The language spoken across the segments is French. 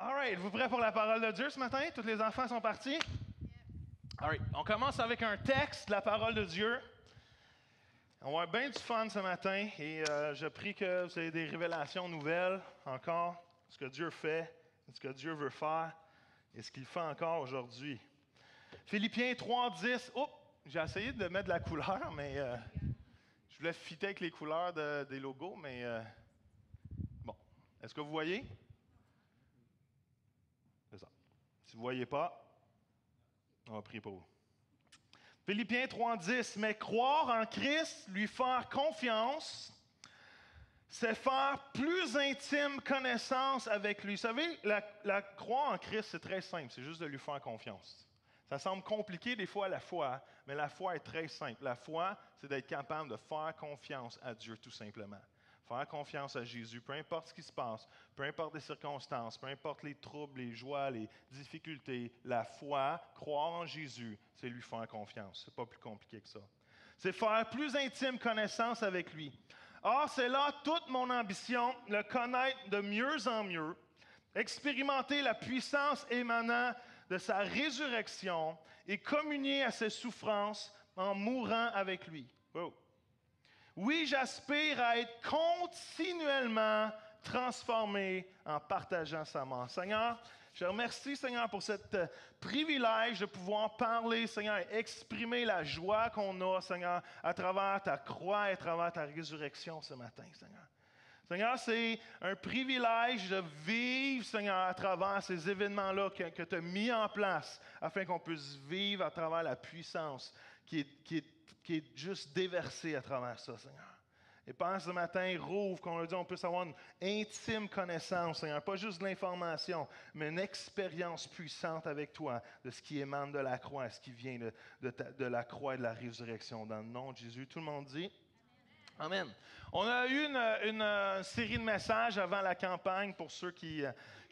All right, êtes-vous prêts pour la parole de Dieu ce matin? Tous les enfants sont partis? All right, on commence avec un texte de la parole de Dieu. On va avoir bien du fun ce matin et je prie que vous ayez des révélations nouvelles encore, ce que Dieu fait, ce que Dieu veut faire et ce qu'il fait encore aujourd'hui. Philippiens 3:10. Oh, j'ai essayé de mettre de la couleur, mais je voulais fitter avec les couleurs des logos, mais bon. Est-ce que vous voyez? C'est ça. Si vous ne voyez pas, on va prier pour vous. Philippiens 3:10. Mais croire en Christ, lui faire confiance, c'est faire plus intime connaissance avec lui. Vous savez, la croire en Christ, c'est très simple. C'est juste de lui faire confiance. Ça semble compliqué des fois la foi, mais la foi est très simple. La foi, c'est d'être capable de faire confiance à Dieu tout simplement. Faire confiance à Jésus, peu importe ce qui se passe, peu importe les circonstances, peu importe les troubles, les joies, les difficultés, la foi, croire en Jésus, c'est lui faire confiance. C'est pas plus compliqué que ça. C'est faire plus intime connaissance avec lui. Or, c'est là toute mon ambition, le connaître de mieux en mieux, expérimenter la puissance émanant de sa résurrection et communier à ses souffrances en mourant avec lui. Wow. Oui, j'aspire à être continuellement transformé en partageant sa mort. Seigneur, je remercie, Seigneur, pour ce privilège de pouvoir parler, Seigneur, et exprimer la joie qu'on a, Seigneur, à travers ta croix et à travers ta résurrection ce matin, Seigneur. Seigneur, c'est un privilège de vivre, Seigneur, à travers ces événements-là que tu as mis en place afin qu'on puisse vivre à travers la puissance qui est juste déversée à travers ça, Seigneur. Et pendant ce matin, rouvre, qu'on le dit, on puisse avoir une intime connaissance, Seigneur, pas juste de l'information, mais une expérience puissante avec toi de ce qui émane de la croix, ce qui vient de la croix et de la résurrection. Dans le nom de Jésus, tout le monde dit Amen. On a eu une série de messages avant la campagne pour ceux qui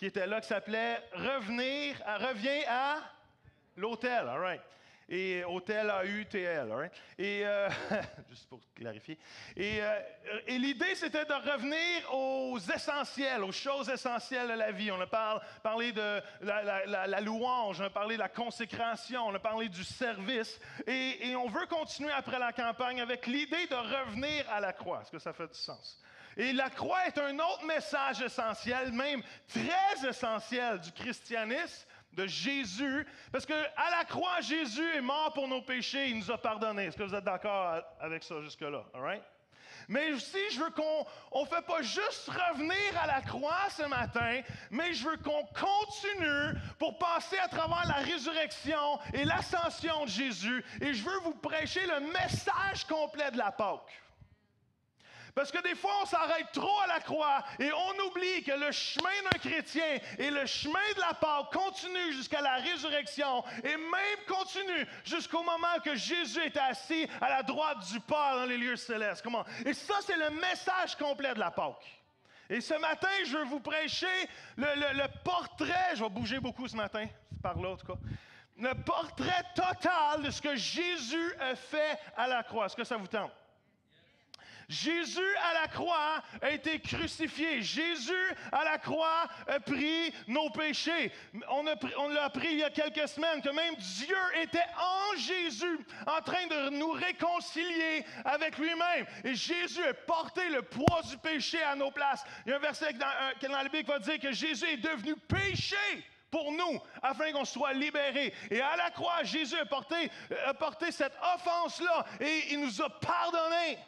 étaient là qui s'appelait Reviens à l'hôtel. All right. Et hôtel A-U-T-L. All right. Et juste pour clarifier. Et l'idée, c'était de revenir aux essentiels, aux choses essentielles de la vie. On a parlé de la louange, on a parlé de la consécration, on a parlé du service. Et on veut continuer après la campagne avec l'idée de revenir à la croix. Est-ce que ça fait du sens? Et la croix est un autre message essentiel, même très essentiel du christianisme, de Jésus, parce qu'à la croix, Jésus est mort pour nos péchés, il nous a pardonnés. Est-ce que vous êtes d'accord avec ça jusque-là? All right? Mais aussi, je veux qu'on ne fait pas juste revenir à la croix ce matin, mais je veux qu'on continue pour passer à travers la résurrection et l'ascension de Jésus, et je veux vous prêcher le message complet de la Pâque. Parce que des fois, on s'arrête trop à la croix et on oublie que le chemin d'un chrétien et le chemin de la Pâque continue jusqu'à la résurrection et même continue jusqu'au moment que Jésus est assis à la droite du Père dans les lieux célestes. Comment? Et ça, c'est le message complet de la Pâque. Et ce matin, je veux vous prêcher le portrait, je vais bouger beaucoup ce matin, par là en tout cas, le portrait total de ce que Jésus a fait à la croix. Est-ce que ça vous tente? Jésus à la croix a été crucifié. Jésus à la croix a pris nos péchés. On l'a appris il y a quelques semaines que même Dieu était en Jésus en train de nous réconcilier avec lui-même. Et Jésus a porté le poids du péché à nos places. Il y a un verset dans la Bible qui va dire que Jésus est devenu péché pour nous, afin qu'on soit libérés. Et à la croix, Jésus a porté cette offense-là et il nous a pardonnés.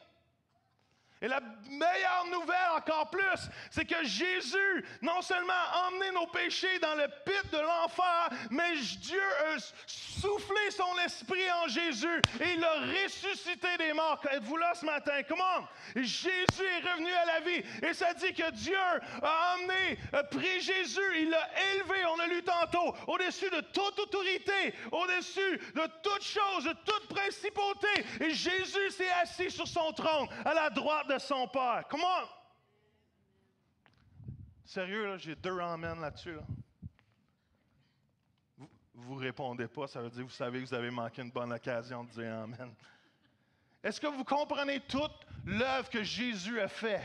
Et la meilleure nouvelle encore plus, c'est que Jésus non seulement a emmené nos péchés dans le pit de l'enfer, mais Dieu a soufflé son esprit en Jésus et il a ressuscité des morts. Êtes-vous là ce matin? Comment? Jésus est revenu à la vie. Et ça dit que Dieu a pris Jésus, il l'a élevé, on l'a lu tantôt, au-dessus de toute autorité, au-dessus de toute chose, de toute principauté. Et Jésus s'est assis sur son trône, à la droite de son Père. Come on! Sérieux, là, j'ai 2 amen là-dessus. Là. Vous répondez pas, ça veut dire que vous savez que vous avez manqué une bonne occasion de dire amen. Est-ce que vous comprenez toute l'œuvre que Jésus a fait?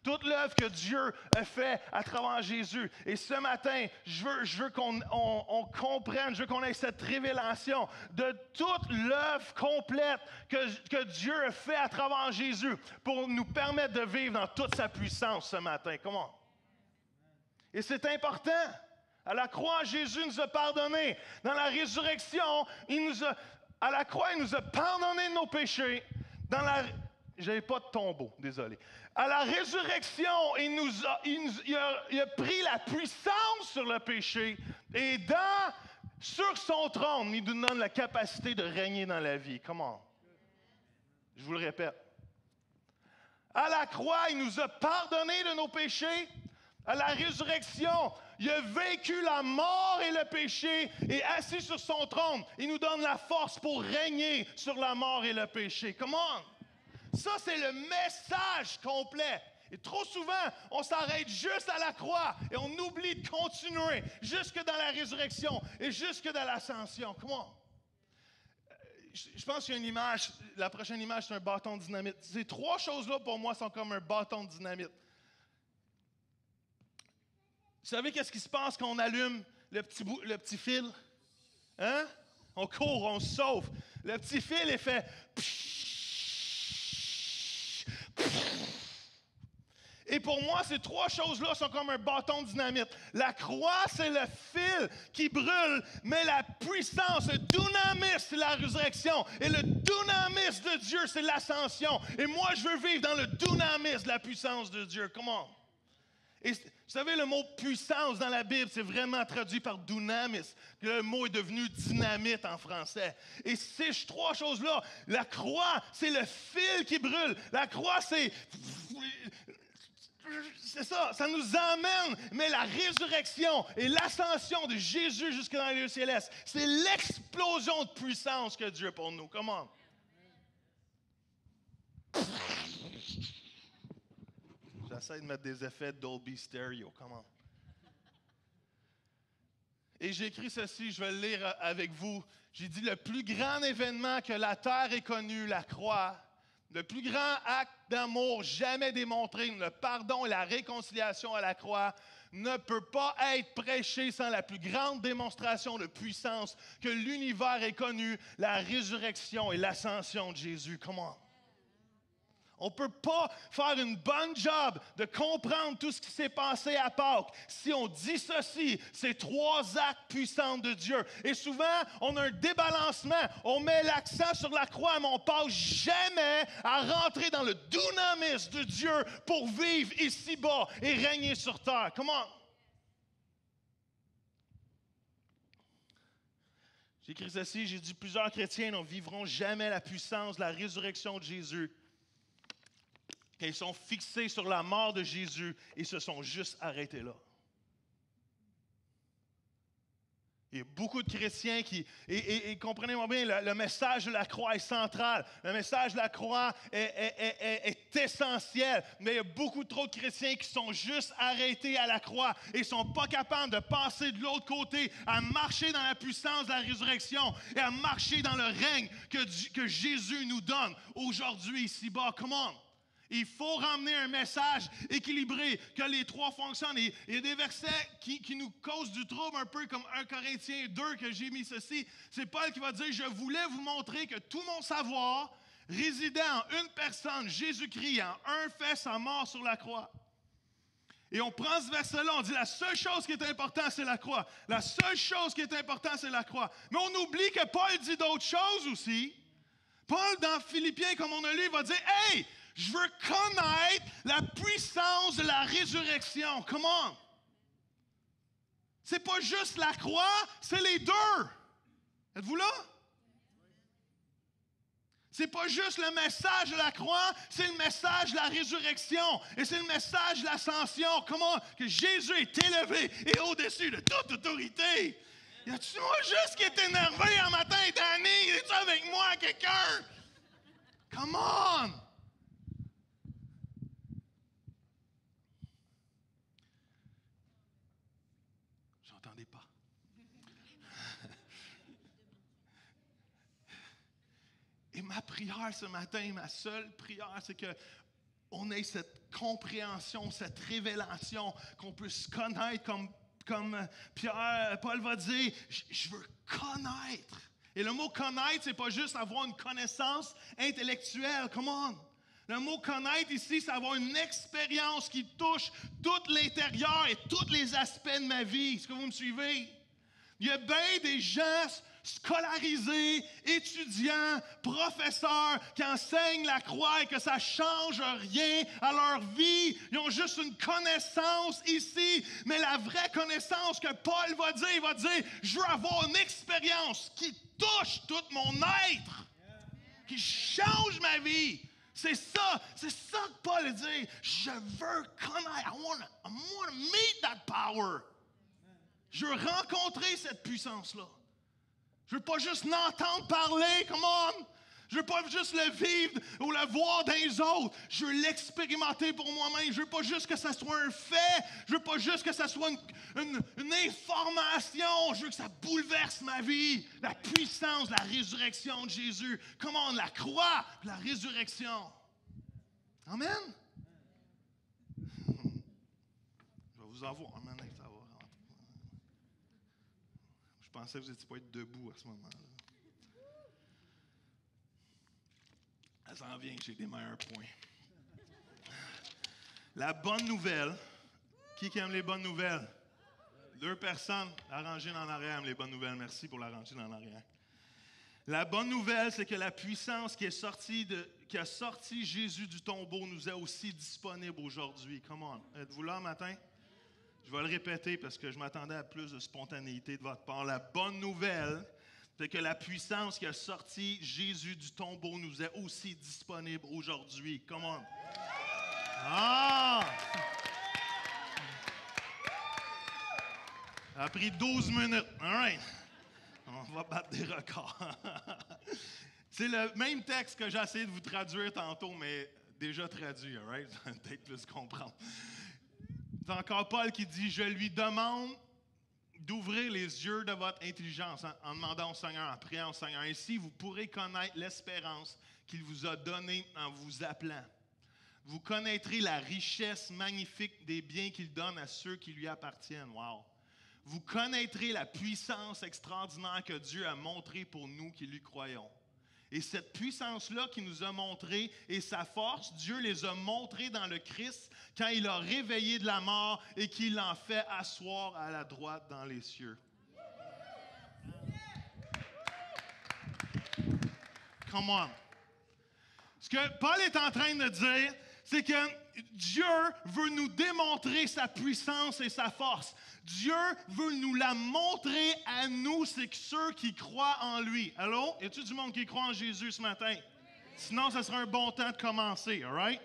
toute l'œuvre que Dieu a fait à travers Jésus. Et ce matin, je veux qu'on comprenne, je veux qu'on ait cette révélation de toute l'œuvre complète que Dieu a fait à travers Jésus pour nous permettre de vivre dans toute sa puissance ce matin. Comment? Et c'est important. À la croix, Jésus nous a pardonné. Dans la résurrection, à la croix, il nous a pardonné de nos péchés. J'avais pas de tombeau, désolé. À la résurrection, il a pris la puissance sur le péché et sur son trône, il nous donne la capacité de régner dans la vie. Comment? Je vous le répète. À la croix, il nous a pardonné de nos péchés. À la résurrection, il a vaincu la mort et le péché et assis sur son trône, il nous donne la force pour régner sur la mort et le péché. Comment? Ça, c'est le message complet. Et trop souvent, on s'arrête juste à la croix et on oublie de continuer jusque dans la résurrection et jusque dans l'ascension. Comment? Je pense qu'il y a une image, la prochaine image, c'est un bâton de dynamite. Ces trois choses-là, pour moi, sont comme un bâton de dynamite. Vous savez qu'est-ce qui se passe quand on allume le petit fil? Hein? On court, on se sauve. Le petit fil, il fait... Et pour moi, ces trois choses-là sont comme un bâton de dynamite. La croix, c'est le fil qui brûle, mais la puissance, le dunamis, c'est la résurrection. Et le dunamis de Dieu, c'est l'ascension. Et moi, je veux vivre dans le dunamis, la puissance de Dieu. Comment? Et vous savez, le mot puissance dans la Bible, c'est vraiment traduit par dunamis. Le mot est devenu dynamite en français. Et ces trois choses-là, la croix, c'est le fil qui brûle. La croix, c'est ça, ça nous emmène. Mais la résurrection et l'ascension de Jésus jusque dans les lieux célestes, c'est l'explosion de puissance que Dieu a pour nous. Comment? J'essaie de mettre des effets Dolby Stereo. Comment? Et j'ai écrit ceci, je vais le lire avec vous. J'ai dit, le plus grand événement que la terre ait connu, la croix, le plus grand acte d'amour jamais démontré, le pardon et la réconciliation à la croix, ne peut pas être prêché sans la plus grande démonstration de puissance que l'univers ait connu, la résurrection et l'ascension de Jésus. Comment? On ne peut pas faire une bonne job de comprendre tout ce qui s'est passé à Pâques si on dissocie ces trois actes puissants de Dieu. Et souvent, on a un débalancement. On met l'accent sur la croix, mais on ne passe jamais à rentrer dans le dunamis de Dieu pour vivre ici-bas et régner sur terre. Comment? J'ai écrit ceci, j'ai dit, plusieurs chrétiens ne vivront jamais la puissance de la résurrection de Jésus. Qu'ils sont fixés sur la mort de Jésus et se sont juste arrêtés là. Il y a beaucoup de chrétiens qui... Et comprenez-moi bien, le message de la croix est central. Le message de la croix est essentiel. Mais il y a beaucoup trop de chrétiens qui sont juste arrêtés à la croix et ne sont pas capables de passer de l'autre côté, à marcher dans la puissance de la résurrection et à marcher dans le règne que Jésus nous donne aujourd'hui ici-bas. Come on! Il faut ramener un message équilibré, que les trois fonctionnent. Il y a des versets qui nous causent du trouble, un peu comme 1 Corinthiens 2 que j'ai mis ceci. C'est Paul qui va dire, je voulais vous montrer que tout mon savoir résidait en une personne, Jésus-Christ, en un fait sa mort sur la croix. Et on prend ce verset-là, on dit la seule chose qui est importante, c'est la croix. La seule chose qui est importante, c'est la croix. Mais on oublie que Paul dit d'autres choses aussi. Paul, dans Philippiens, comme on a lu, il va dire, « Hey! Je veux connaître la puissance de la résurrection. Come on! C'est pas juste la croix, c'est les deux. Êtes-vous là? C'est pas juste le message de la croix, c'est le message de la résurrection. Et c'est le message de l'ascension. Comment? Que Jésus est élevé et au-dessus de toute autorité. Y a-tu moi juste qui est énervé un matin, Danny? Es-tu avec moi, quelqu'un? Come on! J'entendais pas. Et ma prière ce matin, ma seule prière, c'est que on ait cette compréhension, cette révélation, qu'on puisse connaître comme Paul va dire, je veux connaître. Et le mot connaître, c'est pas juste avoir une connaissance intellectuelle. Come on! Le mot connaître ici, c'est avoir une expérience qui touche tout l'intérieur et tous les aspects de ma vie. Est-ce que vous me suivez? Il y a bien des gens scolarisés, étudiants, professeurs qui enseignent la croix et que ça ne change rien à leur vie. Ils ont juste une connaissance ici. Mais la vraie connaissance que Paul va dire, il va dire, je veux avoir une expérience qui touche tout mon être, qui change ma vie. C'est ça que Paul dit. Je veux connaître. I want to meet that power. Je veux rencontrer cette puissance-là. Je ne veux pas juste l'entendre parler, come on. Je ne veux pas juste le vivre ou le voir dans les autres. Je veux l'expérimenter pour moi-même. Je ne veux pas juste que ça soit un fait. Je ne veux pas juste que ça soit une information. Je veux que ça bouleverse ma vie. La puissance, la résurrection de Jésus. Comment la croix, la résurrection. Amen. Je vais vous en voir. Amen. Ça va rentrer. Je pensais que vous n'étiez pas être debout à ce moment-là. Ça s'en vient, j'ai des meilleurs points. La bonne nouvelle. Qui aime les bonnes nouvelles? 2 personnes. La rangée en arrière aime les bonnes nouvelles. Merci pour la rangée en arrière. La bonne nouvelle, c'est que la puissance qui a sorti Jésus du tombeau nous est aussi disponible aujourd'hui. Come on. Êtes-vous là matin? Je vais le répéter parce que je m'attendais à plus de spontanéité de votre part. La bonne nouvelle, c'est que la puissance qui a sorti Jésus du tombeau nous est aussi disponible aujourd'hui. Come on. Ah! Ça a pris 12 minutes. All right. On va battre des records. C'est le même texte que j'ai essayé de vous traduire tantôt, mais déjà traduit. All right? Vous allez peut-être plus comprendre. C'est encore Paul qui dit « Je lui demande d'ouvrir les yeux de votre intelligence en demandant au Seigneur, en priant au Seigneur. Ainsi, vous pourrez connaître l'espérance qu'il vous a donnée en vous appelant. Vous connaîtrez la richesse magnifique des biens qu'il donne à ceux qui lui appartiennent. » Wow! Vous connaîtrez la puissance extraordinaire que Dieu a montrée pour nous qui lui croyons. Et cette puissance-là qu'il nous a montrée et sa force, Dieu les a montrées dans le Christ quand il a réveillé de la mort et qu'il l'en fait asseoir à la droite dans les cieux. Come on. Ce que Paul est en train de dire, c'est que Dieu veut nous démontrer sa puissance et sa force. Dieu veut nous la montrer à nous, c'est ceux qui croient en lui. Allô? Y a-t-il du monde qui croit en Jésus ce matin? Sinon, ce sera un bon temps de commencer, all right?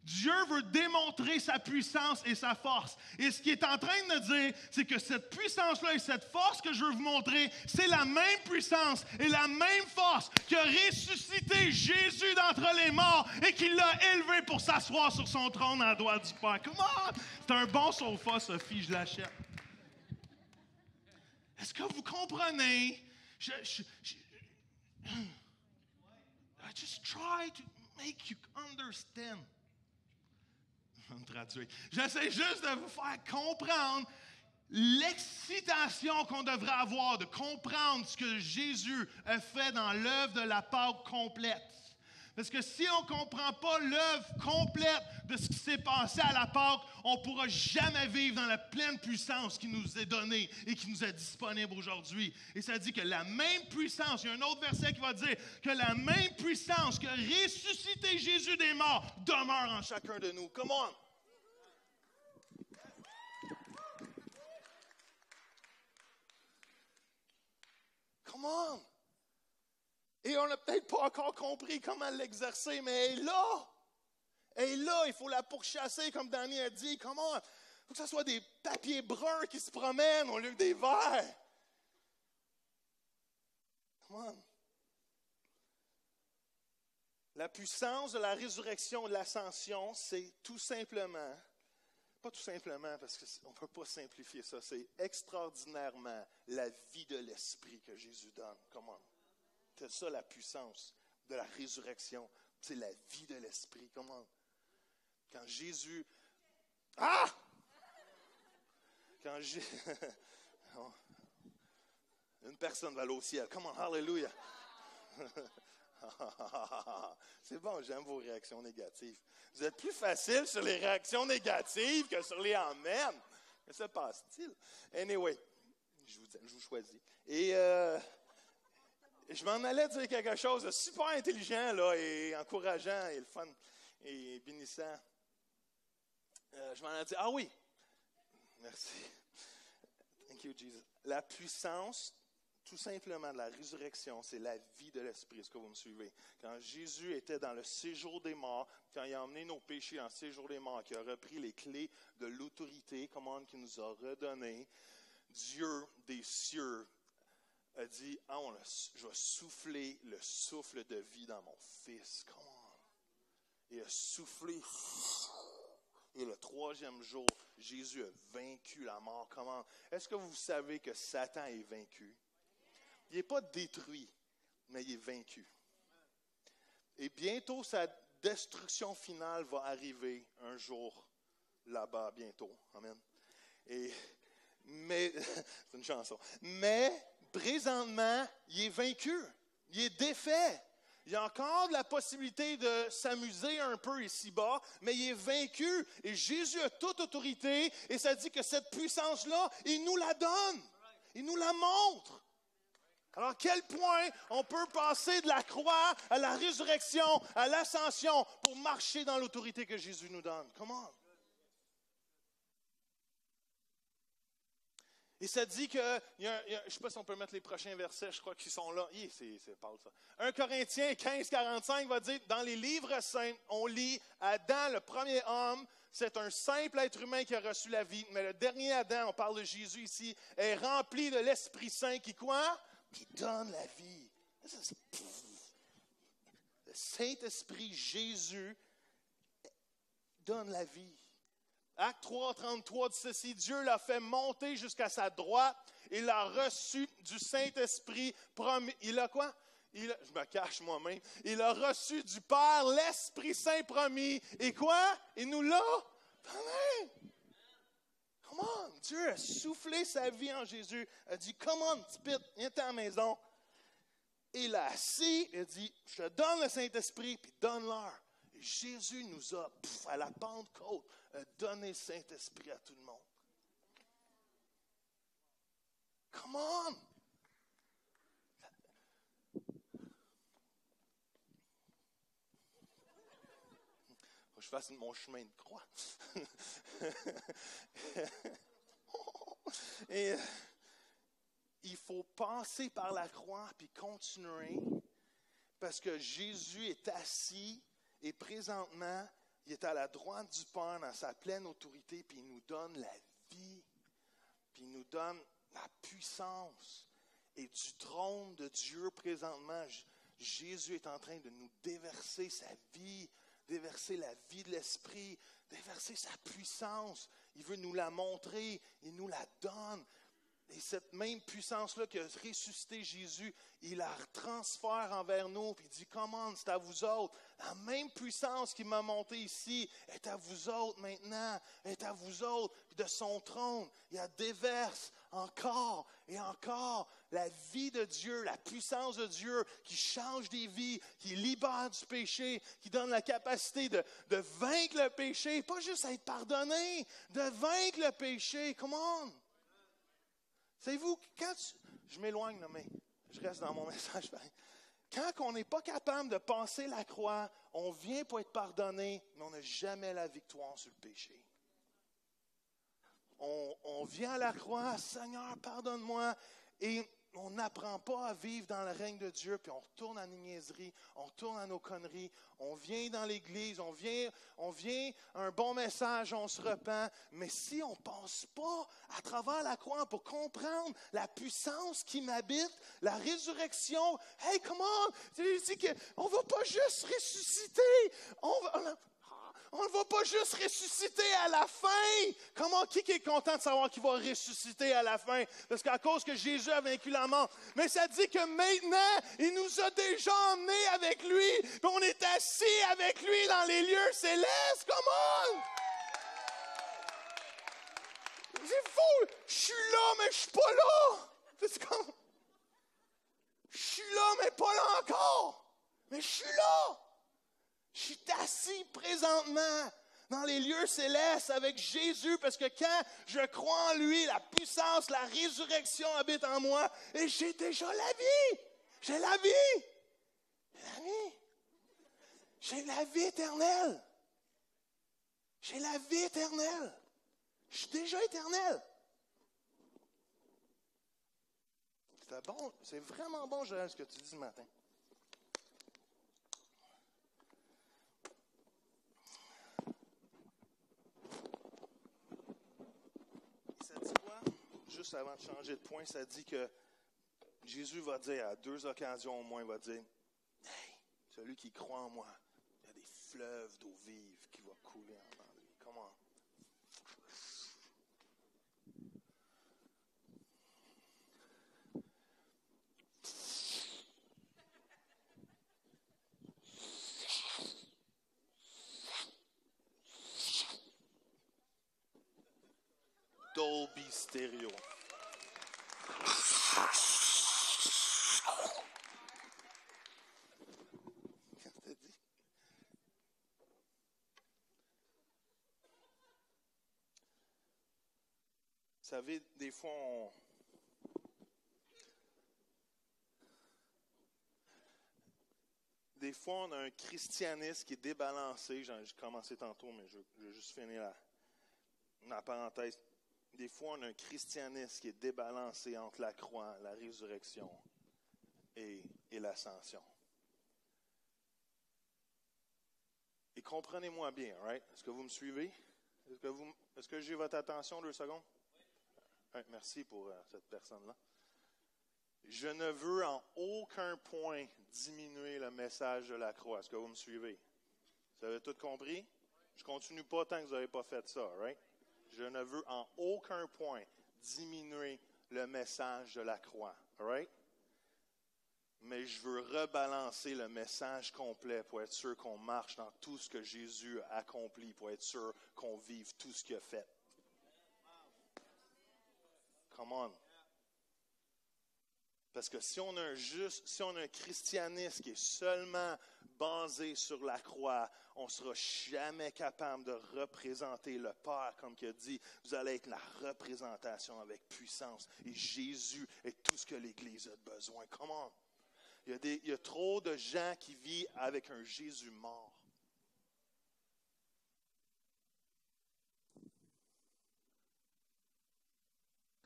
Dieu veut démontrer sa puissance et sa force. Et ce qu'il est en train de dire, c'est que cette puissance-là et cette force que je veux vous montrer, c'est la même puissance et la même force qui a ressuscité Jésus d'entre les morts et qui l'a élevé pour s'asseoir sur son trône à la droite du Père. Comment? C'est un bon sofa, Sophie, je l'achète. Est-ce que vous comprenez? I just try to make you understand. J'essaie juste de vous faire comprendre l'excitation qu'on devrait avoir de comprendre ce que Jésus a fait dans l'œuvre de la Pâque complète. Parce que si on ne comprend pas l'œuvre complète de ce qui s'est passé à la Pâque, on ne pourra jamais vivre dans la pleine puissance qui nous est donnée et qui nous est disponible aujourd'hui. Et ça dit que la même puissance, il y a un autre verset qui va dire que la même puissance qui a ressuscité Jésus des morts demeure en chacun de nous. Come on! Come on! Et on n'a peut-être pas encore compris comment l'exercer, mais elle est là. Elle est là, il faut la pourchasser, comme Danny a dit. Comment? Il faut que ce soit des papiers bruns qui se promènent au lieu que des verts. Come on. La puissance de la résurrection et de l'ascension, c'est tout simplement, pas tout simplement, parce qu'on ne peut pas simplifier ça, c'est extraordinairement la vie de l'esprit que Jésus donne. Come on. C'est ça la puissance de la résurrection C'est la vie de l'esprit. Comment? Quand Jésus... Ah! Quand une personne va aller au ciel. Come on, hallelujah! C'est bon, j'aime vos réactions négatives. Vous êtes plus facile sur les réactions négatives que sur les amen. Que se passe-t-il? Anyway, je vous choisis. Et je m'en allais dire quelque chose de super intelligent là, et encourageant et le fun et bénissant. Je m'en allais dire, ah oui, merci. Thank you, Jesus. La puissance, tout simplement, de la résurrection, c'est la vie de l'esprit. Est-ce que vous me suivez? Quand Jésus était dans le séjour des morts, quand il a emmené nos péchés dans le séjour des morts, qu'il a repris les clés de l'autorité, comment qu'il nous a redonné, Dieu des cieux a dit, je vais souffler le souffle de vie dans mon fils. Come on. Il a soufflé. Et le troisième jour, Jésus a vaincu la mort. Comment? Est-ce que vous savez que Satan est vaincu? Il n'est pas détruit, mais il est vaincu. Et bientôt, sa destruction finale va arriver un jour là-bas, bientôt. Amen. Mais, c'est une chanson. Mais, présentement, il est vaincu. Il est défait. Il y a encore de la possibilité de s'amuser un peu ici-bas, mais il est vaincu. Et Jésus a toute autorité. Et ça dit que cette puissance-là, il nous la donne. Il nous la montre. Alors, à quel point on peut passer de la croix à la résurrection, à l'ascension, pour marcher dans l'autorité que Jésus nous donne? Comment? Et ça dit que, je ne sais pas si on peut mettre les prochains versets, je crois qu'ils sont là. C'est parle ça. 1 Corinthiens 15-45 va dire, dans les livres saints, on lit, Adam, le premier homme, c'est un simple être humain qui a reçu la vie. Mais le dernier Adam, on parle de Jésus ici, est rempli de l'Esprit Saint qui quoi? Qui donne la vie. Le Saint-Esprit, Jésus, donne la vie. Acte 3, 33 dit ceci, Dieu l'a fait monter jusqu'à sa droite, il a reçu du Saint-Esprit promis. Il a quoi? Je me cache moi-même. Il a reçu du Père l'Esprit Saint promis. Et quoi? Il nous l'a donné. Come on. Dieu a soufflé sa vie en Jésus. Il a dit, come on, petit pit, viens à la maison. Il a assis, il a dit, je te donne le Saint-Esprit, puis donne-leur. Et Jésus nous a, à la Pentecôte, donné le Saint-Esprit à tout le monde. Come on! Faut que je fasse mon chemin de croix. Et il faut passer par la croix puis continuer parce que Jésus est assis et présentement, il est à la droite du Père dans sa pleine autorité puis il nous donne la vie, puis il nous donne la puissance. Et du trône de Dieu présentement, Jésus est en train de nous déverser sa vie, déverser la vie de l'Esprit, déverser sa puissance. Il veut nous la montrer, il nous la donne. Et cette même puissance-là qui a ressuscité Jésus, il la transfère envers nous, puis il dit, commande, c'est à vous autres. La même puissance qui m'a monté ici est à vous autres maintenant, est à vous autres. Puis de son trône, il y a déverse encore et encore la vie de Dieu, la puissance de Dieu qui change des vies, qui libère du péché, qui donne la capacité de vaincre le péché, pas juste être pardonné, de vaincre le péché. Come on! Savez-vous, je m'éloigne, là, mais je reste dans mon message. Quand on n'est pas capable de passer la croix, on vient pour être pardonné, mais on n'a jamais la victoire sur le péché. On vient à la croix, Seigneur, pardonne-moi, et on n'apprend pas à vivre dans le règne de Dieu, puis on retourne à nos niaiseries, on retourne à nos conneries, on vient dans l'église, on vient un bon message, on se repent, mais si on ne passe pas à travers la croix pour comprendre la puissance qui m'habite, la résurrection, hey, come on, c'est qu'on ne va pas juste ressusciter, On ne va pas juste ressusciter à la fin. Comment, qui est content de savoir qu'il va ressusciter à la fin? Parce qu'à cause que Jésus a vaincu la mort. Mais ça dit que maintenant, il nous a déjà emmenés avec lui. Puis on est assis avec lui dans les lieux célestes. Come on! C'est fou! Je suis là, mais je suis pas là! C'est comme... Je suis là, mais pas là encore! Mais je suis là! Je suis assis présentement dans les lieux célestes avec Jésus parce que quand je crois en lui, la puissance, la résurrection habite en moi et j'ai déjà la vie. J'ai la vie. J'ai la vie. J'ai la vie éternelle. J'ai la vie éternelle. Je suis déjà éternel. C'est bon, c'est vraiment bon, Joël, ce que tu dis ce matin. Ça dit quoi? Juste avant de changer de point, ça dit que Jésus va dire, à 2 occasions au moins, il va dire, « Hey, celui qui croit en moi, il y a des fleuves d'eau vive qui vont couler en avant de lui. » Comment? Dolby Stereo. Qu'est-ce que tu dis? Vous savez, des fois, on a un christianisme qui est débalancé. J'ai commencé tantôt, mais je vais juste finir la parenthèse. Des fois, on a un christianisme qui est débalancé entre la croix, la résurrection et l'ascension. Et comprenez-moi bien, right? Est-ce que vous me suivez? Est-ce que j'ai votre attention 2 secondes? Oui. Merci pour cette personne-là. Je ne veux en aucun point diminuer le message de la croix. Est-ce que vous me suivez? Vous avez tout compris? Je ne continue pas tant que vous n'avez pas fait ça, right? Je ne veux en aucun point diminuer le message de la croix, right? Mais je veux rebalancer le message complet pour être sûr qu'on marche dans tout ce que Jésus a accompli, pour être sûr qu'on vive tout ce qu'il a fait. Come on. Parce que si on a un christianisme qui est seulement basé sur la croix, on ne sera jamais capable de représenter le Père, comme il a dit, vous allez être la représentation avec puissance. Et Jésus est tout ce que l'Église a besoin. Come on. Il y a trop de gens qui vivent avec un Jésus mort.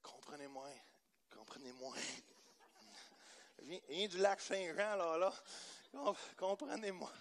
Comprenez-moi. Viens du lac Saint-Jean, là. Comprenez-moi.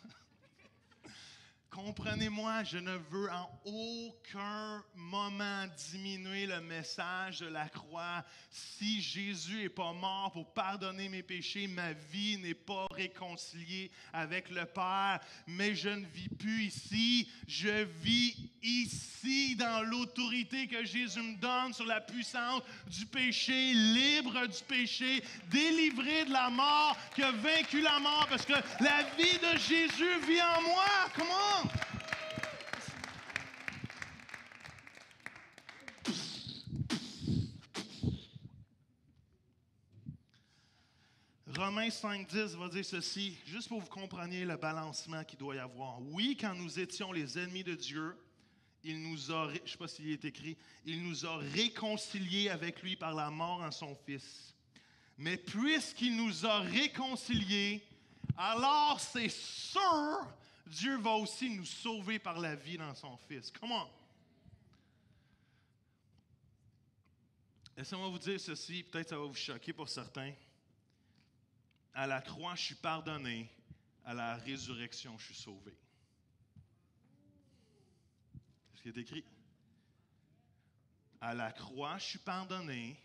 Comprenez-moi, je ne veux en aucun moment diminuer le message de la croix. Si Jésus n'est pas mort pour pardonner mes péchés, ma vie n'est pas réconciliée avec le Père. Mais je ne vis plus ici, je vis ici dans l'autorité que Jésus me donne sur la puissance du péché, libre du péché, délivré de la mort, qui a vaincu la mort parce que la vie de Jésus vit en moi. Comment? Romains 5,10 va dire ceci, juste pour que vous compreniez le balancement qu'il doit y avoir. Oui, quand nous étions les ennemis de Dieu, il nous a, je ne sais pas s'il est écrit, il nous a réconciliés avec lui par la mort en son Fils. Mais puisqu'il nous a réconciliés, alors c'est sûr, Dieu va aussi nous sauver par la vie dans son Fils. Comment? Laissez-moi vous dire ceci, peut-être ça va vous choquer pour certains. À la croix, je suis pardonné. À la résurrection, je suis sauvé. C'est ce qui est écrit. À la croix, je suis pardonné,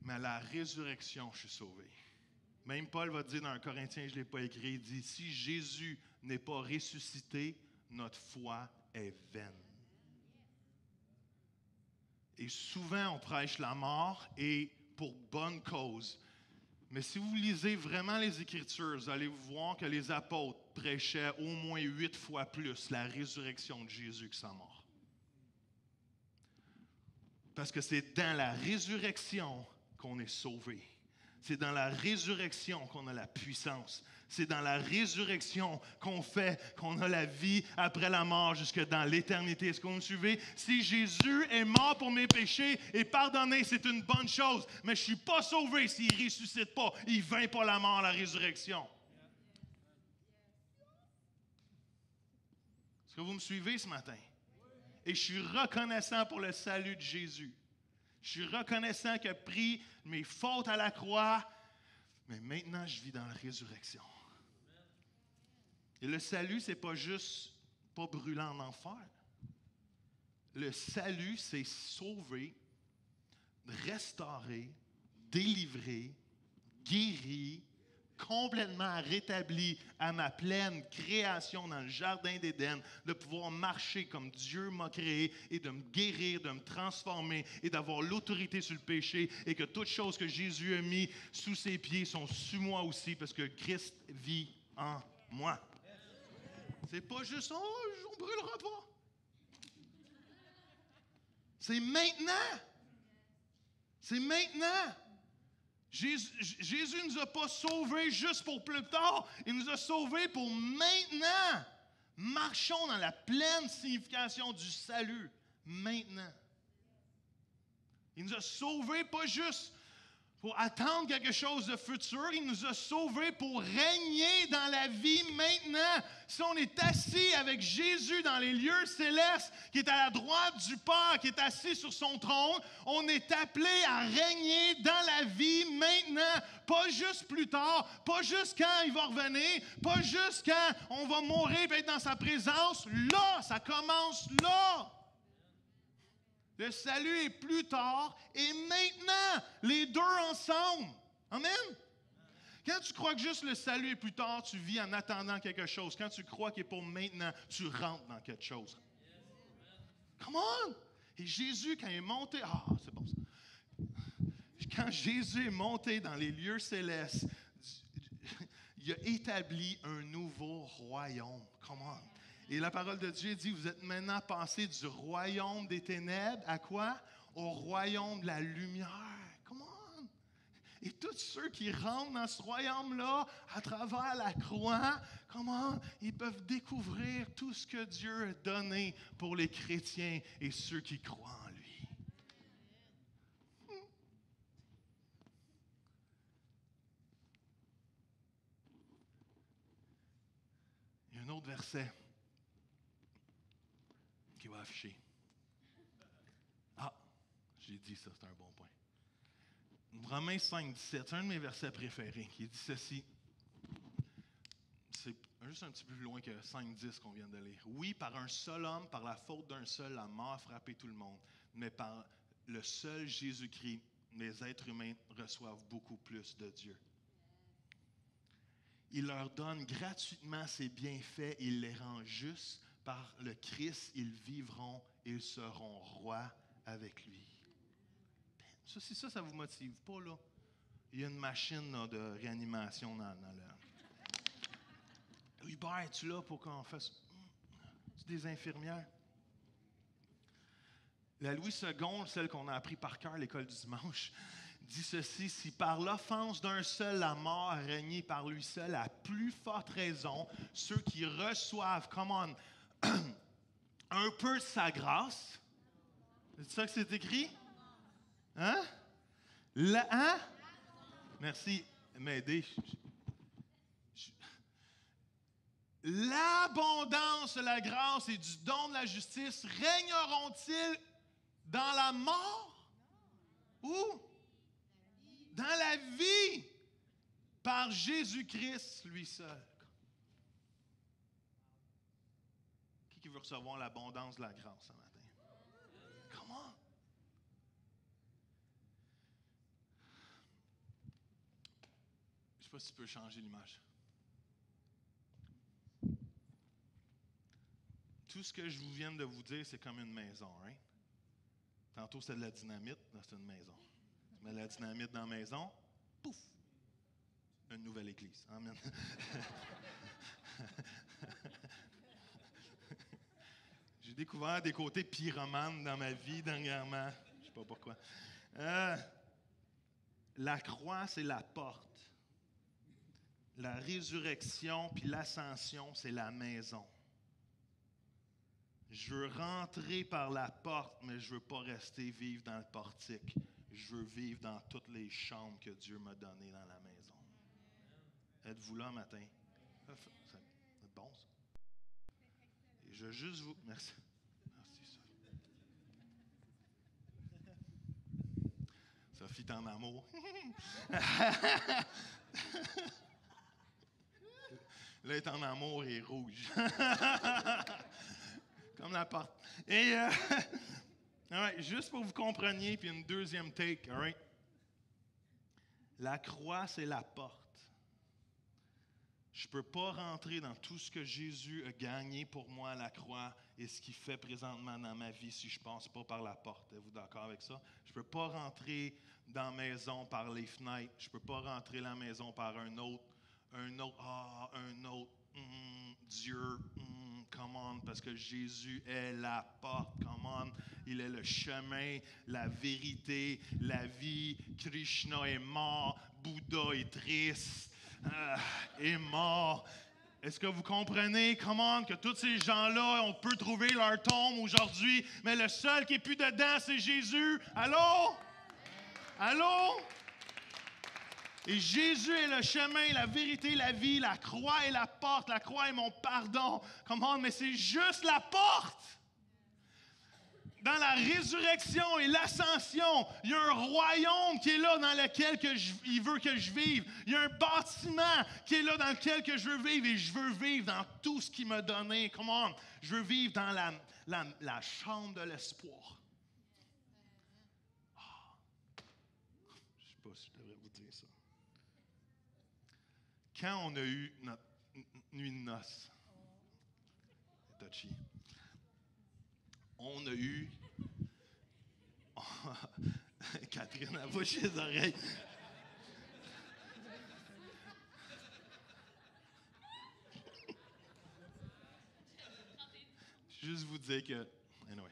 mais à la résurrection, je suis sauvé. Même Paul va dire dans 1 Corinthiens, je ne l'ai pas écrit, il dit, si Jésus n'est pas ressuscité, notre foi est vaine. Et souvent, on prêche la mort et pour bonne cause. Mais si vous lisez vraiment les Écritures, vous allez voir que les apôtres prêchaient au moins 8 fois plus la résurrection de Jésus que sa mort. Parce que c'est dans la résurrection qu'on est sauvé. C'est dans la résurrection qu'on a la puissance. C'est dans la résurrection qu'on a la vie après la mort jusque dans l'éternité. Est-ce que vous me suivez? Si Jésus est mort pour mes péchés et pardonné, c'est une bonne chose. Mais je ne suis pas sauvé s'il ne ressuscite pas. Il ne vainc pas la mort, la résurrection. Est-ce que vous me suivez ce matin? Et je suis reconnaissant pour le salut de Jésus. Je suis reconnaissant qu'il a pris mes fautes à la croix, mais maintenant je vis dans la résurrection. Et le salut, c'est pas juste pas brûlant en enfer. Le salut, c'est sauver, restaurer, délivrer, guérir, complètement rétabli à ma pleine création dans le jardin d'Éden, de pouvoir marcher comme Dieu m'a créé et de me guérir, de me transformer et d'avoir l'autorité sur le péché et que toutes choses que Jésus a mis sous ses pieds sont sous moi aussi parce que Christ vit en moi. C'est pas juste « Oh, on ne brûlera pas ». C'est maintenant. C'est maintenant. Jésus ne nous a pas sauvés juste pour plus tard. Il nous a sauvés pour maintenant. Marchons dans la pleine signification du salut. Maintenant. Il nous a sauvés pas juste pour attendre quelque chose de futur. Il nous a sauvés pour régner dans la vie maintenant. Si on est assis avec Jésus dans les lieux célestes, qui est à la droite du Père, qui est assis sur son trône, on est appelé à régner dans la vie maintenant. Pas juste plus tard, pas juste quand il va revenir, pas juste quand on va mourir et être dans sa présence. Là, ça commence là. Le salut est plus tard et maintenant, les deux ensemble. Amen? Quand tu crois que juste le salut est plus tard, tu vis en attendant quelque chose. Quand tu crois qu'il est pour maintenant, tu rentres dans quelque chose. Come on! Et Jésus, quand il est monté... Ah, c'est bon ça. Quand Jésus est monté dans les lieux célestes, il a établi un nouveau royaume. Come on! Et la parole de Dieu dit, vous êtes maintenant passés du royaume des ténèbres à quoi? Au royaume de la lumière. Come on! Et tous ceux qui rentrent dans ce royaume-là, à travers la croix, comment ils peuvent découvrir tout ce que Dieu a donné pour les chrétiens et ceux qui croient en lui. Il y a un autre verset qui va afficher. Ah, j'ai dit ça, c'est un bon point. Romains 5, 17, c'est un de mes versets préférés, qui dit ceci. C'est juste un petit peu plus loin que 5, 10 qu'on vient de lire. Oui, par un seul homme, par la faute d'un seul, la mort a frappé tout le monde. Mais par le seul Jésus-Christ, les êtres humains reçoivent beaucoup plus de Dieu. Il leur donne gratuitement ses bienfaits, il les rend justes. Par le Christ, ils vivront et ils seront rois avec lui. Ça, si ça ne vous motive pas, là, il y a une machine là, de réanimation dans le... Hubert, es-tu là pour qu'on fasse... C'est des infirmières. La Louis II, celle qu'on a appris par cœur à l'école du dimanche, dit ceci, si par l'offense d'un seul la mort a régné par lui seul, à plus forte raison, ceux qui reçoivent, come on, un peu de sa grâce. C'est ça que c'est écrit? Hein? Hein? Merci de m'aider. L'abondance de la grâce et du don de la justice régneront-ils dans la mort? Où? Dans la vie, par Jésus-Christ, lui seul. Qui veut recevoir l'abondance de la grâce ce matin? Comment? Je ne sais pas si tu peux changer l'image. tout ce que je vous viens de vous dire, c'est comme une maison, right? Tantôt, c'était de la dynamite, là, c'est une maison. Tu mets de la dynamite dans la maison, pouf! Une nouvelle église. Amen. J'ai découvert des côtés pyromanes dans ma vie dernièrement. Je ne sais pas pourquoi. La croix, c'est la porte. La résurrection puis l'ascension, c'est la maison. Je veux rentrer par la porte, mais je ne veux pas rester vivre dans le portique. Je veux vivre dans toutes les chambres que Dieu m'a données dans la maison. Êtes-vous là matin? C'est bon, ça. Et je veux juste vous... Merci. Merci, Sophie. Sophie, t'es en amour. Là, elle est en amour et rouge. Comme la porte. Et right, juste pour que vous compreniez, puis une deuxième take, all right? La croix, c'est la porte. Je ne peux pas rentrer dans tout ce que Jésus a gagné pour moi à la croix et ce qu'il fait présentement dans ma vie si je ne passe pas par la porte. Êtes-vous d'accord avec ça? Je ne peux pas rentrer dans la maison par les fenêtres. Je ne peux pas rentrer dans la maison par un autre Dieu, come on, parce que Jésus est la porte, come on, il est le chemin, la vérité, la vie. Krishna est mort, Bouddha est triste, est mort. Est-ce que vous comprenez, come on, que tous ces gens-là, on peut trouver leur tombe aujourd'hui, mais le seul qui n'est plus dedans, c'est Jésus. Allô? Allô? Et Jésus est le chemin, la vérité, la vie, la croix est la porte, la croix est mon pardon. Comment? Mais c'est juste la porte. Dans la résurrection et l'ascension, il y a un royaume qui est là dans lequel il veut que je vive. Il y a un bâtiment qui est là dans lequel que je veux vivre et je veux vivre dans tout ce qu'il m'a donné. Comment? Je veux vivre dans la chambre de l'espoir. Je ne sais pas si je devrais vous dire ça. Quand on a eu notre nuit de noces, touchy, on a eu... Catherine a bouché les oreilles. Juste vous dire que... Anyway.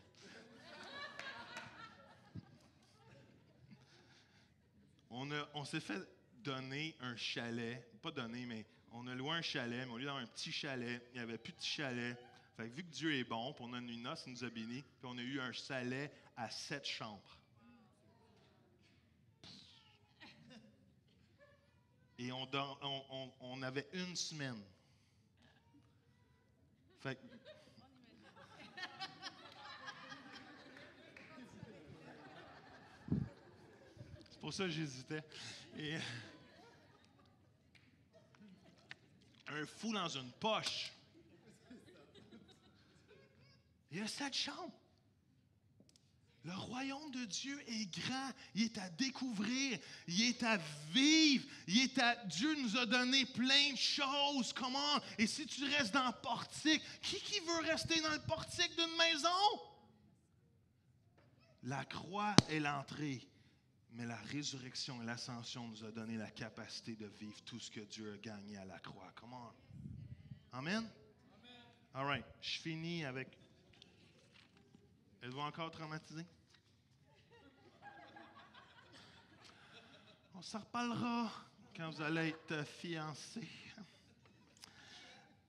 On s'est fait donner un chalet, pas donner, mais on a loué un chalet, mais au lieu d'avoir un petit chalet, il n'y avait plus de petit chalet. Fait que vu que Dieu est bon, pour notre nuit de noces, il nous a bénis, puis on a eu un chalet à 7 chambres. Et on avait une semaine. Fait que... C'est pour ça que j'hésitais. Et... Un fou dans une poche. Il y a 7 chambres. Le royaume de Dieu est grand. Il est à découvrir. Il est à vivre. Dieu nous a donné plein de choses. Comment? Et si tu restes dans le portique, qui veut rester dans le portique d'une maison? La croix est l'entrée. Mais la résurrection et l'ascension nous a donné la capacité de vivre tout ce que Dieu a gagné à la croix. Come on. Amen? All right. Je finis avec... Êtes-vous encore traumatisé? On s'en reparlera quand vous allez être fiancés.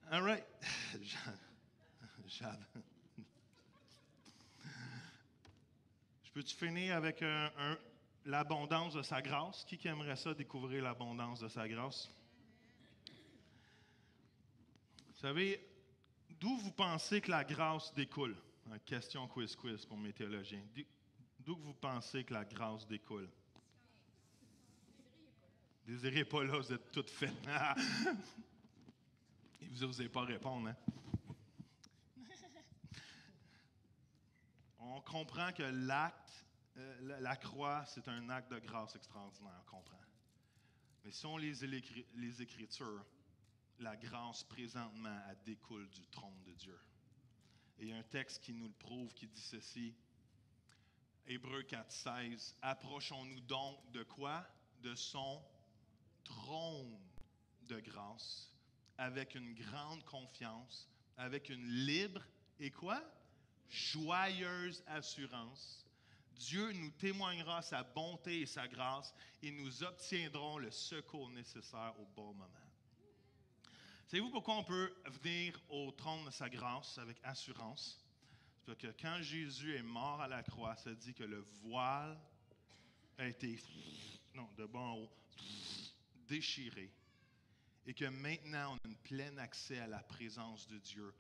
All right. Je peux-tu finir avec l'abondance de sa grâce? Qui aimerait ça, découvrir l'abondance de sa grâce? Vous savez, d'où vous pensez que la grâce découle? Question quiz pour mes théologiens. D'où vous pensez que la grâce découle? Désirez pas là, vous êtes toutes faites. Et vous n'osez pas répondre, hein? On comprend que l'acte, la croix, c'est un acte de grâce extraordinaire, on comprend. Mais si on lit les Écritures, la grâce présentement, elle découle du trône de Dieu. Et il y a un texte qui nous le prouve, qui dit ceci. Hébreux 4,16. Approchons-nous donc de quoi? De son trône de grâce, avec une grande confiance, avec une libre et quoi? Joyeuse assurance. Dieu nous témoignera sa bonté et sa grâce et nous obtiendrons le secours nécessaire au bon moment. Savez-vous pourquoi on peut venir au trône de sa grâce avec assurance? C'est parce que quand Jésus est mort à la croix, ça dit que le voile a été, de bas en haut, déchiré. Et que maintenant, on a un plein accès à la présence de Dieu.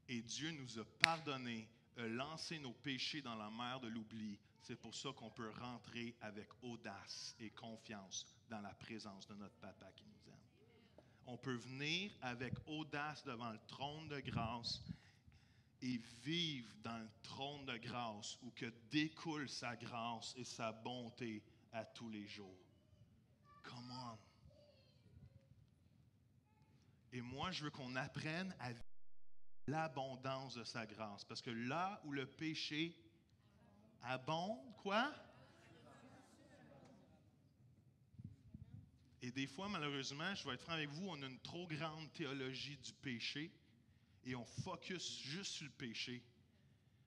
Et Dieu nous a pardonné, a lancé nos péchés dans la mer de l'oubli. C'est pour ça qu'on peut rentrer avec audace et confiance dans la présence de notre Papa qui nous aime. On peut venir avec audace devant le trône de grâce et vivre dans le trône de grâce où que découle sa grâce et sa bonté à tous les jours. Come on! Et moi, je veux qu'on apprenne à vivre l'abondance de sa grâce. Parce que là où le péché abonde, quoi? Et des fois, malheureusement, je vais être franc avec vous, on a une trop grande théologie du péché et on focus juste sur le péché.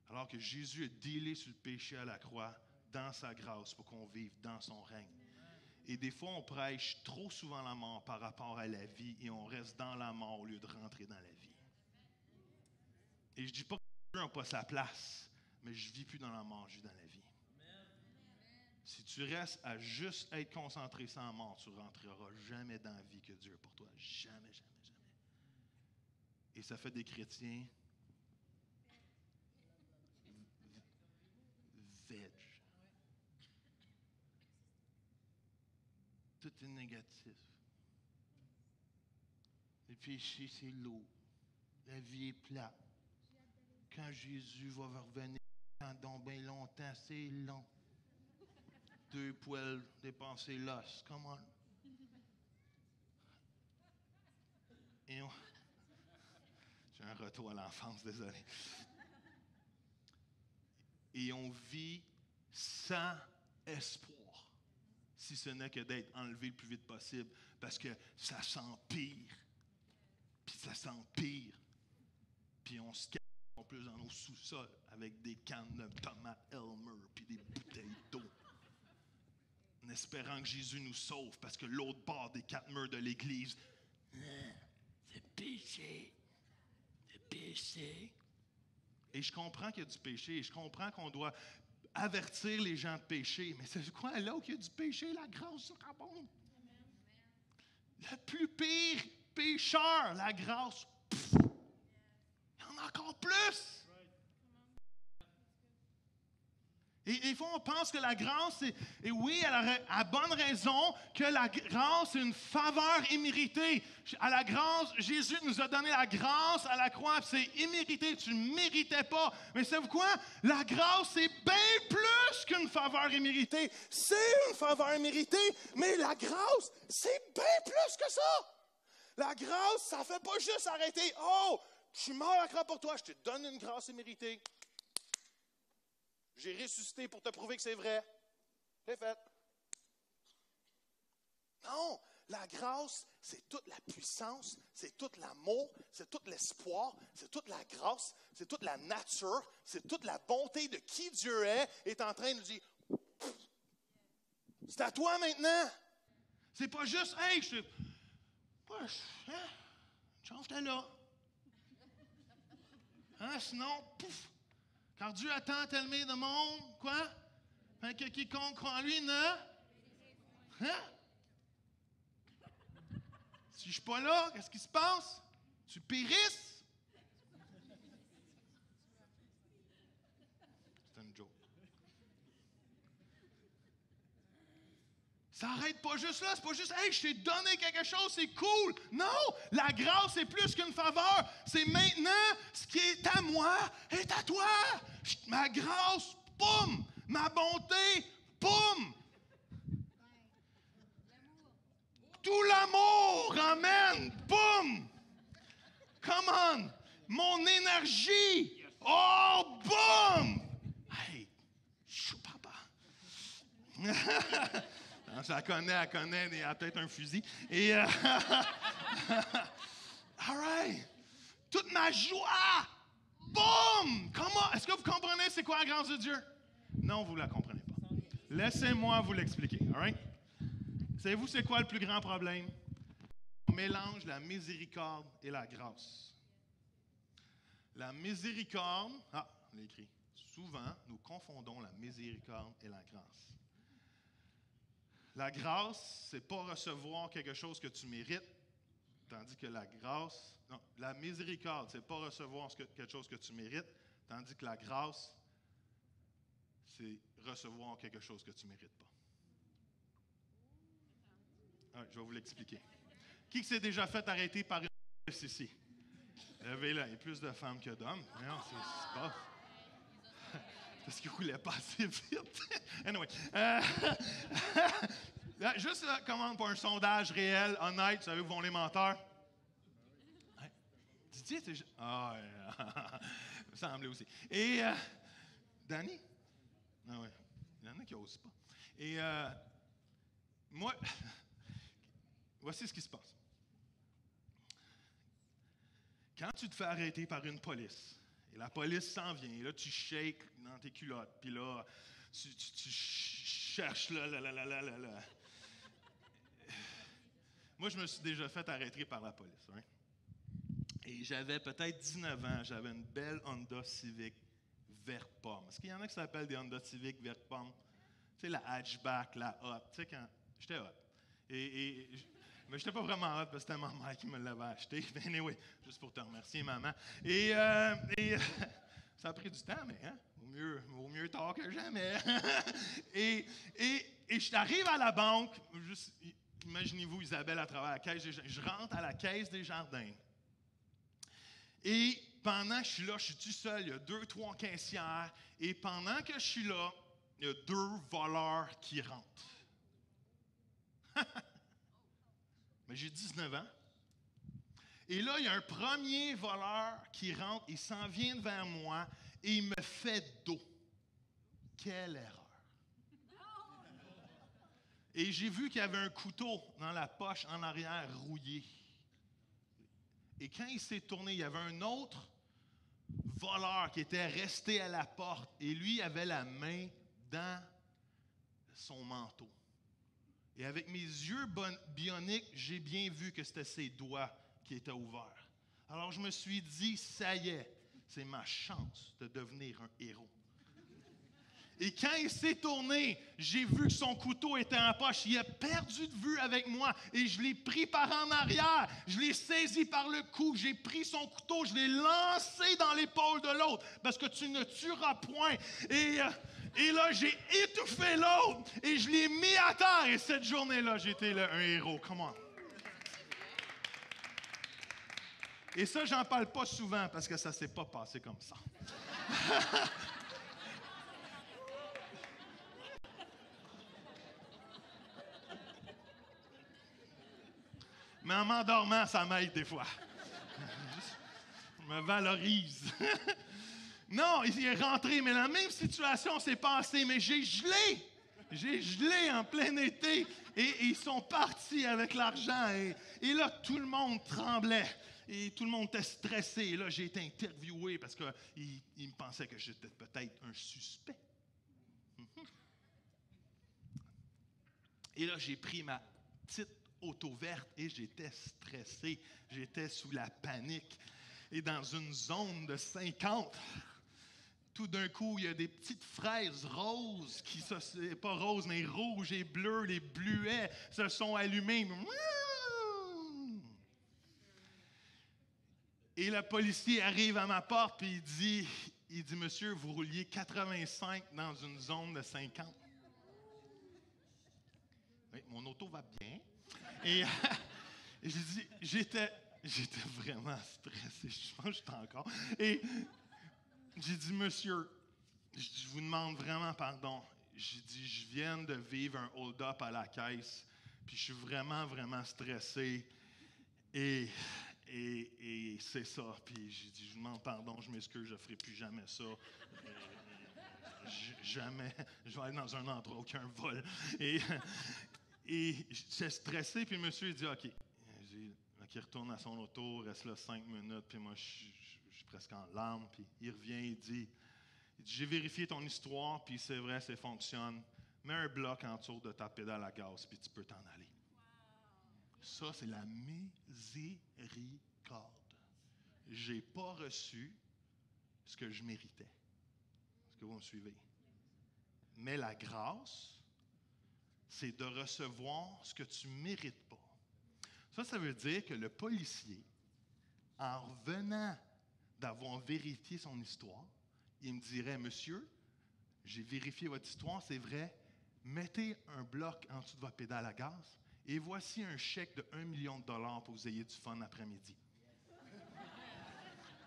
Alors que Jésus a dealé sur le péché à la croix dans sa grâce pour qu'on vive dans son règne. Et des fois, on prêche trop souvent la mort par rapport à la vie et on reste dans la mort au lieu de rentrer dans la vie. Et je ne dis pas que Dieu n'a pas sa place, mais je ne vis plus dans la mort, je vis dans la vie. Si tu restes à juste être concentré sur la mort, tu ne rentreras jamais dans la vie que Dieu a pour toi. Jamais, jamais, jamais. Et ça fait des chrétiens veg. Tout est négatif. Le péché, c'est lourd. La vie est plate. Quand Jésus va revenir, dans bien longtemps, c'est long. 2 poils dépensés l'os. Come on. Et j'ai un retour à l'enfance, désolé. Et on vit sans espoir. Si ce n'est que d'être enlevé le plus vite possible, parce que ça s'empire, puis ça s'empire, puis on se cache en plus dans nos sous-sols avec des cannes de tomates Elmer, puis des bouteilles d'eau, en espérant que Jésus nous sauve, parce que l'autre bord des 4 murs de l'église, c'est péché, c'est péché. Et je comprends qu'il y a du péché, et je comprends qu'on doit avertir les gens de péché. Mais c'est quoi? Là où il y a du péché, la grâce surabonde. Le plus pire pécheur, la grâce, il y en a encore plus. Et des fois, on pense que la grâce, et oui, à bonne raison, que la grâce est une faveur imméritée. À la grâce, Jésus nous a donné la grâce à la croix, c'est immérité, tu ne méritais pas. Mais savez-vous quoi? La grâce, c'est bien plus qu'une faveur imméritée. C'est une faveur méritée, mais la grâce, c'est bien plus que ça. La grâce, ça ne fait pas juste arrêter. Oh, je suis mort à la croix pour toi, je te donne une grâce imméritée. J'ai ressuscité pour te prouver que c'est vrai. C'est fait. Non, la grâce, c'est toute la puissance, c'est tout l'amour, c'est tout l'espoir, c'est toute la grâce, c'est toute la nature, c'est toute la bonté de qui Dieu est en train de nous dire, c'est à toi maintenant. C'est pas juste, hey, chance t'es là. Hein, sinon, pouf. Car Dieu a tant aimé le monde, quoi? Hein, que quiconque croit en lui ne... Hein? Si je ne suis pas là, qu'est-ce qui se passe? Tu périsses? C'est une joke. Ça n'arrête pas juste là, c'est pas juste « Hey, je t'ai donné quelque chose, c'est cool! » Non! La grâce, c'est plus qu'une faveur. C'est maintenant, ce qui est à moi est à toi! Ma grâce, boum! Ma bonté, boum! Tout l'amour, amen! Boum! Come on! Mon énergie, Oh, boum! Hey, chou papa. Non, elle connaît, elle a peut-être un fusil. Et, all right. Toute ma joie, boum! Comment? Est-ce que vous comprenez c'est quoi la grâce de Dieu? Non, vous ne la comprenez pas. Laissez-moi vous l'expliquer, all right? Savez-vous c'est quoi le plus grand problème? On mélange la miséricorde et la grâce. La miséricorde, on l'a écrit. Souvent, nous confondons la miséricorde et la grâce. La grâce, c'est pas recevoir quelque chose que tu mérites, tandis que la grâce, non, la miséricorde, c'est pas recevoir quelque chose que tu mérites, tandis que la grâce, c'est recevoir quelque chose que tu ne mérites pas. Ouais, je vais vous l'expliquer. Qui s'est déjà fait arrêter par une police ici? Levez-la, il y a plus de femmes que d'hommes. Non, c'est pas. Parce qu'ils ne roulaient pas assez vite. Anyway. Juste commande pour un sondage réel, honnête, vous savez où vont les menteurs? Ouais. Didier, c'est... Ah, me semblait aussi. Et Danny? Ah ouais. Il y en a qui n'osent pas. Et moi, voici ce qui se passe. Quand tu te fais arrêter par une police, et la police s'en vient, et là, tu shakes dans tes culottes, puis là, tu cherches là. Moi, je me suis déjà fait arrêter par la police. Hein? Et j'avais peut-être 19 ans, j'avais une belle Honda Civic verte pomme. Est-ce qu'il y en a qui s'appellent des Honda Civic verte pomme? Tu sais, la hatchback, la hot. Tu sais, quand j'étais hot. Mais je n'étais pas vraiment hot parce que c'était ma mère qui me l'avait acheté. Mais anyway, juste pour te remercier, maman. Et ça a pris du temps, mais hein, vaut mieux tard que jamais. et je t'arrive à la banque, juste, imaginez-vous Isabelle à travers la caisse des jardins. Je rentre à la caisse des jardins. Et pendant que je suis là, je suis tout seul, il y a 2-3 caissières. Et pendant que je suis là, il y a 2 voleurs qui rentrent. Mais j'ai 19 ans. Et là, il y a un premier voleur qui rentre, il s'en vient vers moi et il me fait dos. Quelle erreur! Et j'ai vu qu'il y avait un couteau dans la poche en arrière rouillé. Et quand il s'est tourné, il y avait un autre voleur qui était resté à la porte et lui avait la main dans son manteau. Et avec mes yeux bioniques, j'ai bien vu que c'était ses doigts qui étaient ouverts. Alors je me suis dit, ça y est, c'est ma chance de devenir un héros. Et quand il s'est tourné, j'ai vu que son couteau était en poche. Il a perdu de vue avec moi et je l'ai pris par en arrière. Je l'ai saisi par le cou. J'ai pris son couteau, je l'ai lancé dans l'épaule de l'autre parce que tu ne tueras point. Et là, j'ai étouffé l'autre et je l'ai mis à terre. Et cette journée-là, j'étais un héros. Come on. Et ça, j'en parle pas souvent parce que ça ne s'est pas passé comme ça. Mais en m'endormant, ça m'aide des fois. Je me valorise. Non, il est rentré, mais la même situation s'est passée, mais j'ai gelé. J'ai gelé en plein été et ils sont partis avec l'argent. Et là, tout le monde tremblait et tout le monde était stressé. Et là, j'ai été interviewé parce qu'ils me pensaient que j'étais peut-être un suspect. Et là, j'ai pris ma petite auto verte et j'étais stressé. J'étais sous la panique. Et dans une zone de 50, tout d'un coup, il y a des petites fraises roses qui, pas roses, mais rouges et bleus, les bleuets se sont allumés. Et le policier arrive à ma porte et il dit, monsieur, vous rouliez 85 dans une zone de 50. Oui, mon auto va bien. Et j'ai dit, j'étais vraiment stressé. Je pense que j'étais encore. Et j'ai dit, monsieur, je vous demande vraiment pardon. J'ai dit, je viens de vivre un hold-up à la caisse, puis je suis vraiment, vraiment stressé. Et Et c'est ça. Puis j'ai dit, je demande pardon, je m'excuse, je ne ferai plus jamais ça. Jamais. Je vais aller dans un endroit où il y a un vol. Et j'étais stressé, puis le monsieur il dit, OK. Il retourne à son auto, reste là 5 minutes, puis moi, je suis presque en larmes. Puis il revient, il dit, j'ai vérifié ton histoire, puis c'est vrai, ça fonctionne. Mets un bloc en dessous de ta pédale à gaz, puis tu peux t'en aller. Ça, c'est la miséricorde. Je n'ai pas reçu ce que je méritais. Est-ce que vous me suivez? Mais la grâce, c'est de recevoir ce que tu ne mérites pas. Ça veut dire que le policier, en revenant d'avoir vérifié son histoire, il me dirait, monsieur, j'ai vérifié votre histoire, c'est vrai, mettez un bloc en dessous de votre pédale à gaz et voici un chèque de 1 million de dollars pour que vous ayez du fun après-midi.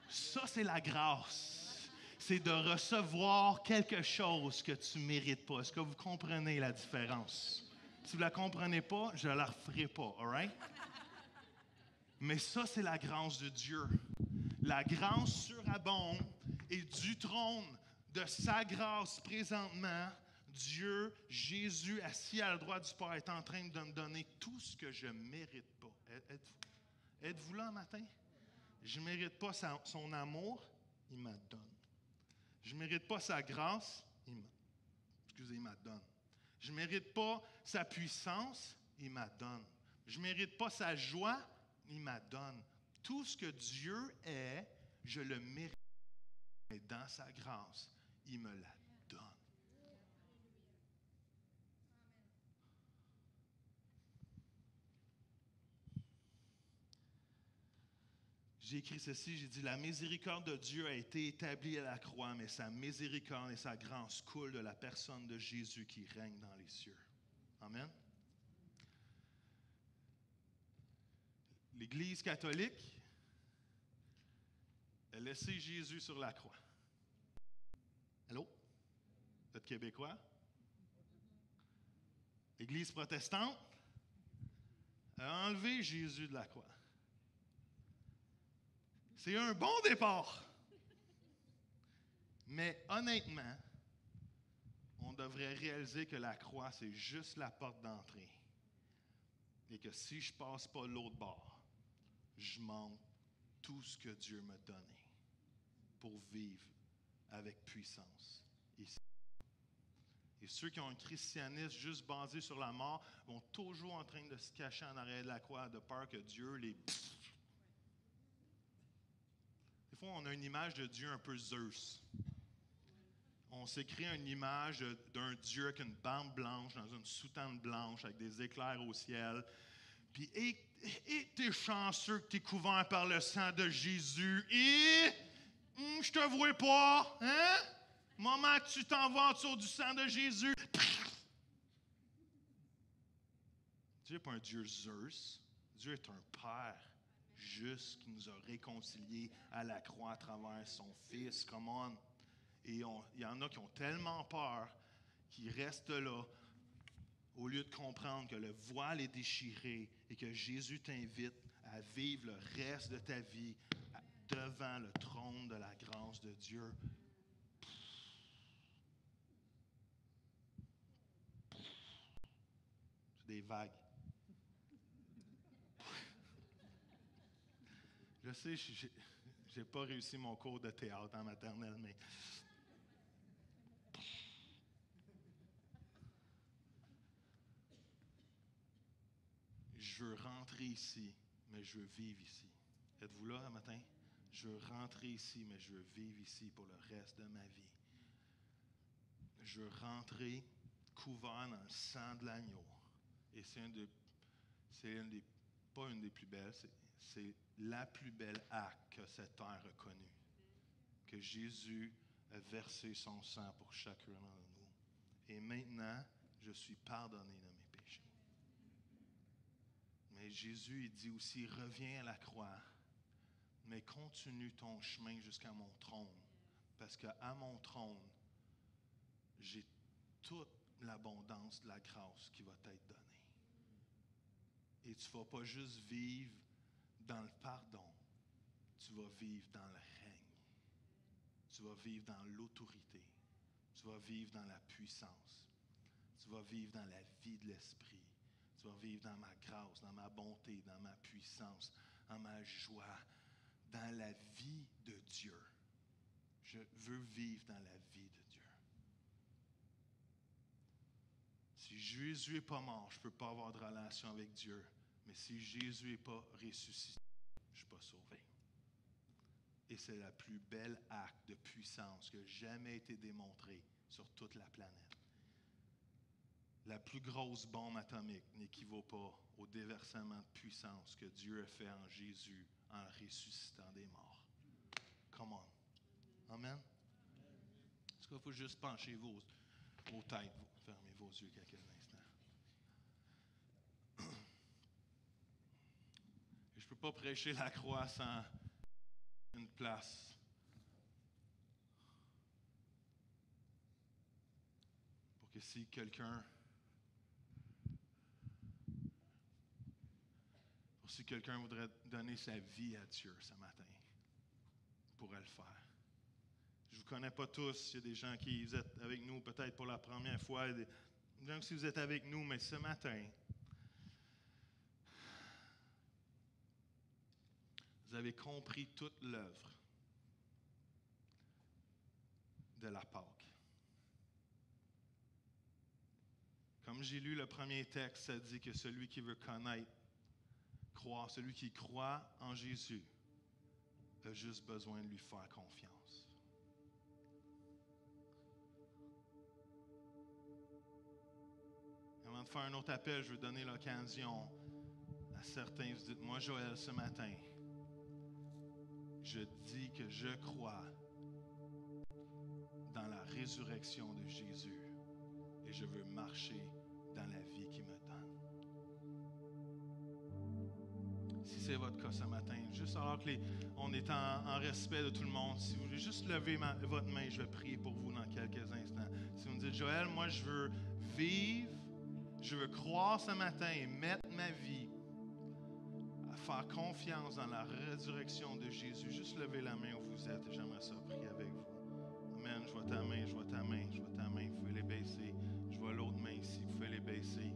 Ça, c'est la grâce. C'est de recevoir quelque chose que tu ne mérites pas. Est-ce que vous comprenez la différence? Si vous ne la comprenez pas, je ne la referai pas, all right? Mais ça, c'est la grâce de Dieu. La grâce surabonde et du trône de sa grâce présentement, Dieu, Jésus, assis à la droite du Père, est en train de me donner tout ce que je ne mérite pas. Êtes-vous là un matin? Je ne mérite pas son amour, il m'a donné. Je ne mérite pas sa grâce, il m'a donné. Je ne mérite pas sa puissance, il m'a donné. Je ne mérite pas sa joie, il m'a donné. Tout ce que Dieu est, je le mérite. Mais dans sa grâce, il me la donne. J'ai écrit ceci, j'ai dit, la miséricorde de Dieu a été établie à la croix, mais sa miséricorde et sa grâce coulent de la personne de Jésus qui règne dans les cieux. Amen. L'Église catholique a laissé Jésus sur la croix. Allô? Vous êtes Québécois? L'Église protestante a enlevé Jésus de la croix. C'est un bon départ. Mais honnêtement, on devrait réaliser que la croix, c'est juste la porte d'entrée. Et que si je ne passe pas l'autre bord, je manque tout ce que Dieu m'a donné pour vivre avec puissance ici. Et ceux qui ont un christianisme juste basé sur la mort vont toujours en train de se cacher en arrière de la croix de peur que Dieu les... Des fois, on a une image de Dieu un peu Zeus. On s'est créé une image d'un Dieu avec une bande blanche, dans une soutane blanche, avec des éclairs au ciel. Puis, et t'es chanceux que t'es couvert par le sang de Jésus. Et je te vois pas, hein? Moment que tu t'en vas autour du sang de Jésus. Dieu n'est pas un Dieu Zeus. Dieu est un Père juste qui nous a réconciliés à la croix à travers son Fils. Come on. Et il y en a qui ont tellement peur qu'ils restent là au lieu de comprendre que le voile est déchiré et que Jésus t'invite à vivre le reste de ta vie devant le trône de la grâce de Dieu. C'est des vagues. Je sais, je n'ai pas réussi mon cours de théâtre en maternelle, mais... Je veux rentrer ici, mais je veux vivre ici. Êtes-vous là, un matin? Je veux rentrer ici, mais je veux vivre ici pour le reste de ma vie. Je veux rentrer couvert dans le sang de l'agneau. Et c'est pas une des plus belles, c'est la plus belle acte que cette terre a connue. Que Jésus a versé son sang pour chacun d'entre nous. Et maintenant, je suis pardonné de mes péchés. Mais Jésus, il dit aussi, reviens à la croix, mais continue ton chemin jusqu'à mon trône. Parce qu'à mon trône, j'ai toute l'abondance de la grâce qui va t'être donnée. Et tu ne vas pas juste vivre dans le pardon, tu vas vivre dans le règne. Tu vas vivre dans l'autorité. Tu vas vivre dans la puissance. Tu vas vivre dans la vie de l'Esprit. Tu vas vivre dans ma grâce, dans ma bonté, dans ma puissance, dans ma joie, dans la vie de Dieu. Je veux vivre dans la vie de Dieu. Si Jésus n'est pas mort, je ne peux pas avoir de relation avec Dieu. Mais si Jésus n'est pas ressuscité, je ne suis pas sauvé. Et c'est le plus bel acte de puissance qui a jamais été démontré sur toute la planète. La plus grosse bombe atomique n'équivaut pas au déversement de puissance que Dieu a fait en Jésus en ressuscitant des morts. Come on. Amen. Est-ce qu'il faut juste pencher vos têtes, fermez vos yeux quelques instants. Et je ne peux pas prêcher la croix sans une place. Pour que si quelqu'un voudrait donner sa vie à Dieu ce matin, il pourrait le faire. Je ne vous connais pas tous. Il y a des gens qui vous êtes avec nous peut-être pour la première fois. Donc, si vous êtes avec nous, mais ce matin, vous avez compris toute l'œuvre de la Pâque. Comme j'ai lu le premier texte, ça dit que celui qui veut connaître, croire, celui qui croit en Jésus, a juste besoin de lui faire confiance. Avant de faire un autre appel, je veux donner l'occasion à certains. Vous dites, moi, Joël, ce matin, je dis que je crois dans la résurrection de Jésus et je veux marcher dans la vie qu'il me donne. Si c'est votre cas ce matin, juste alors qu'on est en respect de tout le monde, si vous voulez juste lever votre main, je vais prier pour vous dans quelques instants. Si vous me dites, Joël, moi je veux vivre, je veux croire ce matin et mettre ma vie à faire confiance dans la résurrection de Jésus, juste levez la main où vous êtes et j'aimerais ça prier avec vous. Amen, je vois ta main, je vois ta main, je vois ta main, vous pouvez les baisser. Je vois l'autre main ici, vous pouvez les baisser.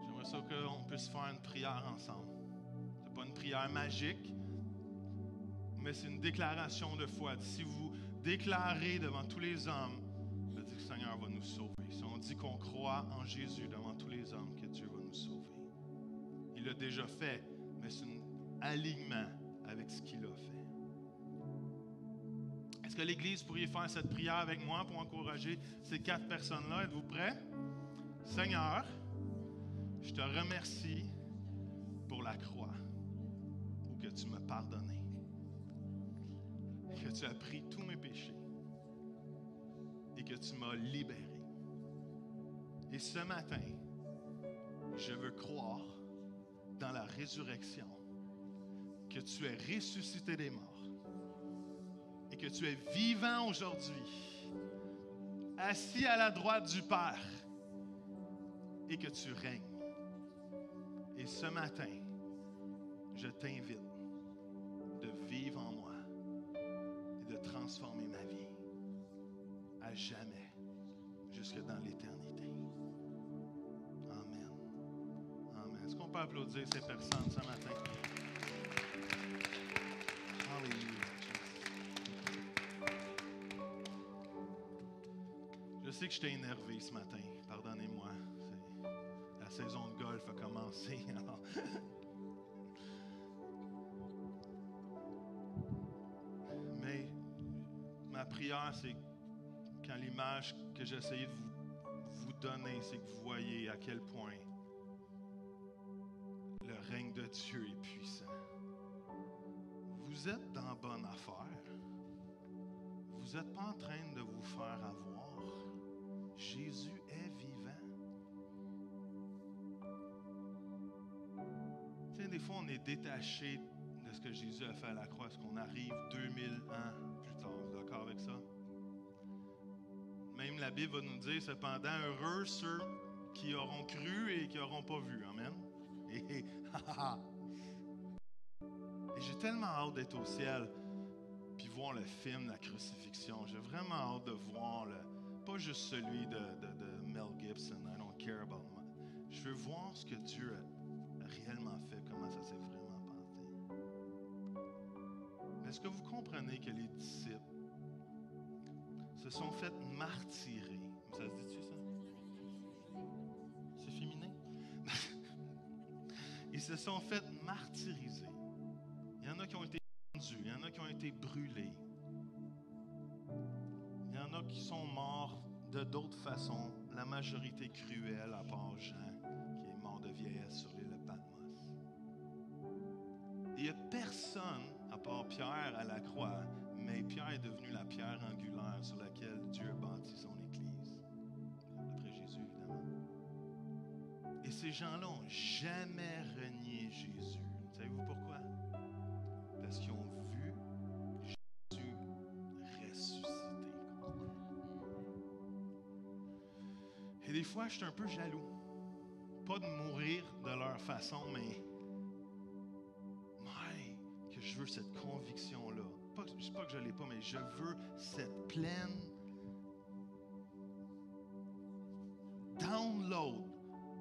J'aimerais ça qu'on puisse faire une prière ensemble. Ce n'est pas une prière magique, mais c'est une déclaration de foi. Si vous déclarez devant tous les hommes, je dis que le Seigneur va nous sauver. Si on dit qu'on croit en Jésus devant tous les hommes, que Dieu va nous sauver. Il l'a déjà fait, mais c'est un alignement avec ce qu'il a fait. Est-ce que l'Église pourrait faire cette prière avec moi pour encourager ces 4 personnes-là? Êtes-vous prêts? Seigneur, je te remercie pour la croix où que tu m'as pardonné, que tu as pris tous mes péchés et que tu m'as libéré. Et ce matin, je veux croire dans la résurrection, que tu es ressuscité des morts et que tu es vivant aujourd'hui, assis à la droite du Père et que tu règnes. Et ce matin, je t'invite de vivre en moi et de transformer ma vie à jamais, jusque dans l'éternité. Amen. Amen. Est-ce qu'on peut applaudir ces personnes ce matin? Alléluia. Je sais que je t'ai énervé ce matin. Pardonnez-moi. La saison de golf a commencé. Alors. Mais ma prière, c'est quand l'image que j'ai essayé de vous donner, c'est que vous voyez à quel point le règne de Dieu est puissant. Vous êtes dans bonne affaire. Vous n'êtes pas en train de vous faire avoir. Jésus est vivant. Tu sais, des fois, on est détaché de ce que Jésus a fait à la croix, parce qu'on arrive 2000 ans plus tard. Vous êtes d'accord avec ça? Même la Bible va nous dire, cependant, heureux ceux qui auront cru et qui n'auront pas vu. Amen. Et j'ai tellement hâte d'être au ciel puis voir le film La Crucifixion. J'ai vraiment hâte de voir, pas juste celui de Mel Gibson. I don't care about him. Je veux voir ce que Dieu a réellement fait, comment ça s'est vraiment passé. Mais est-ce que vous comprenez que les disciples se sont fait martyrer? Ça se dit-tu, ça? C'est féminin? Ils se sont fait martyriser. Il y en a qui ont été pendus, il y en a qui ont été brûlés. Il y en a qui sont morts de d'autres façons, la majorité cruelle, à part Jean, qui est mort de vieillesse sur l'île de Patmos. Il n'y a personne, à part Pierre à la croix, mais Pierre est devenu la pierre angulaire sur laquelle Dieu a bâti son Église. Après Jésus, évidemment. Et ces gens-là n'ont jamais renié Jésus. Savez-vous pourquoi? Parce qu'ils ont vu Jésus ressusciter. Et des fois, je suis un peu jaloux. Pas de mourir de leur façon, mais que je veux cette conviction-là. Je ne dis pas que je ne l'ai pas, mais je veux cette pleine download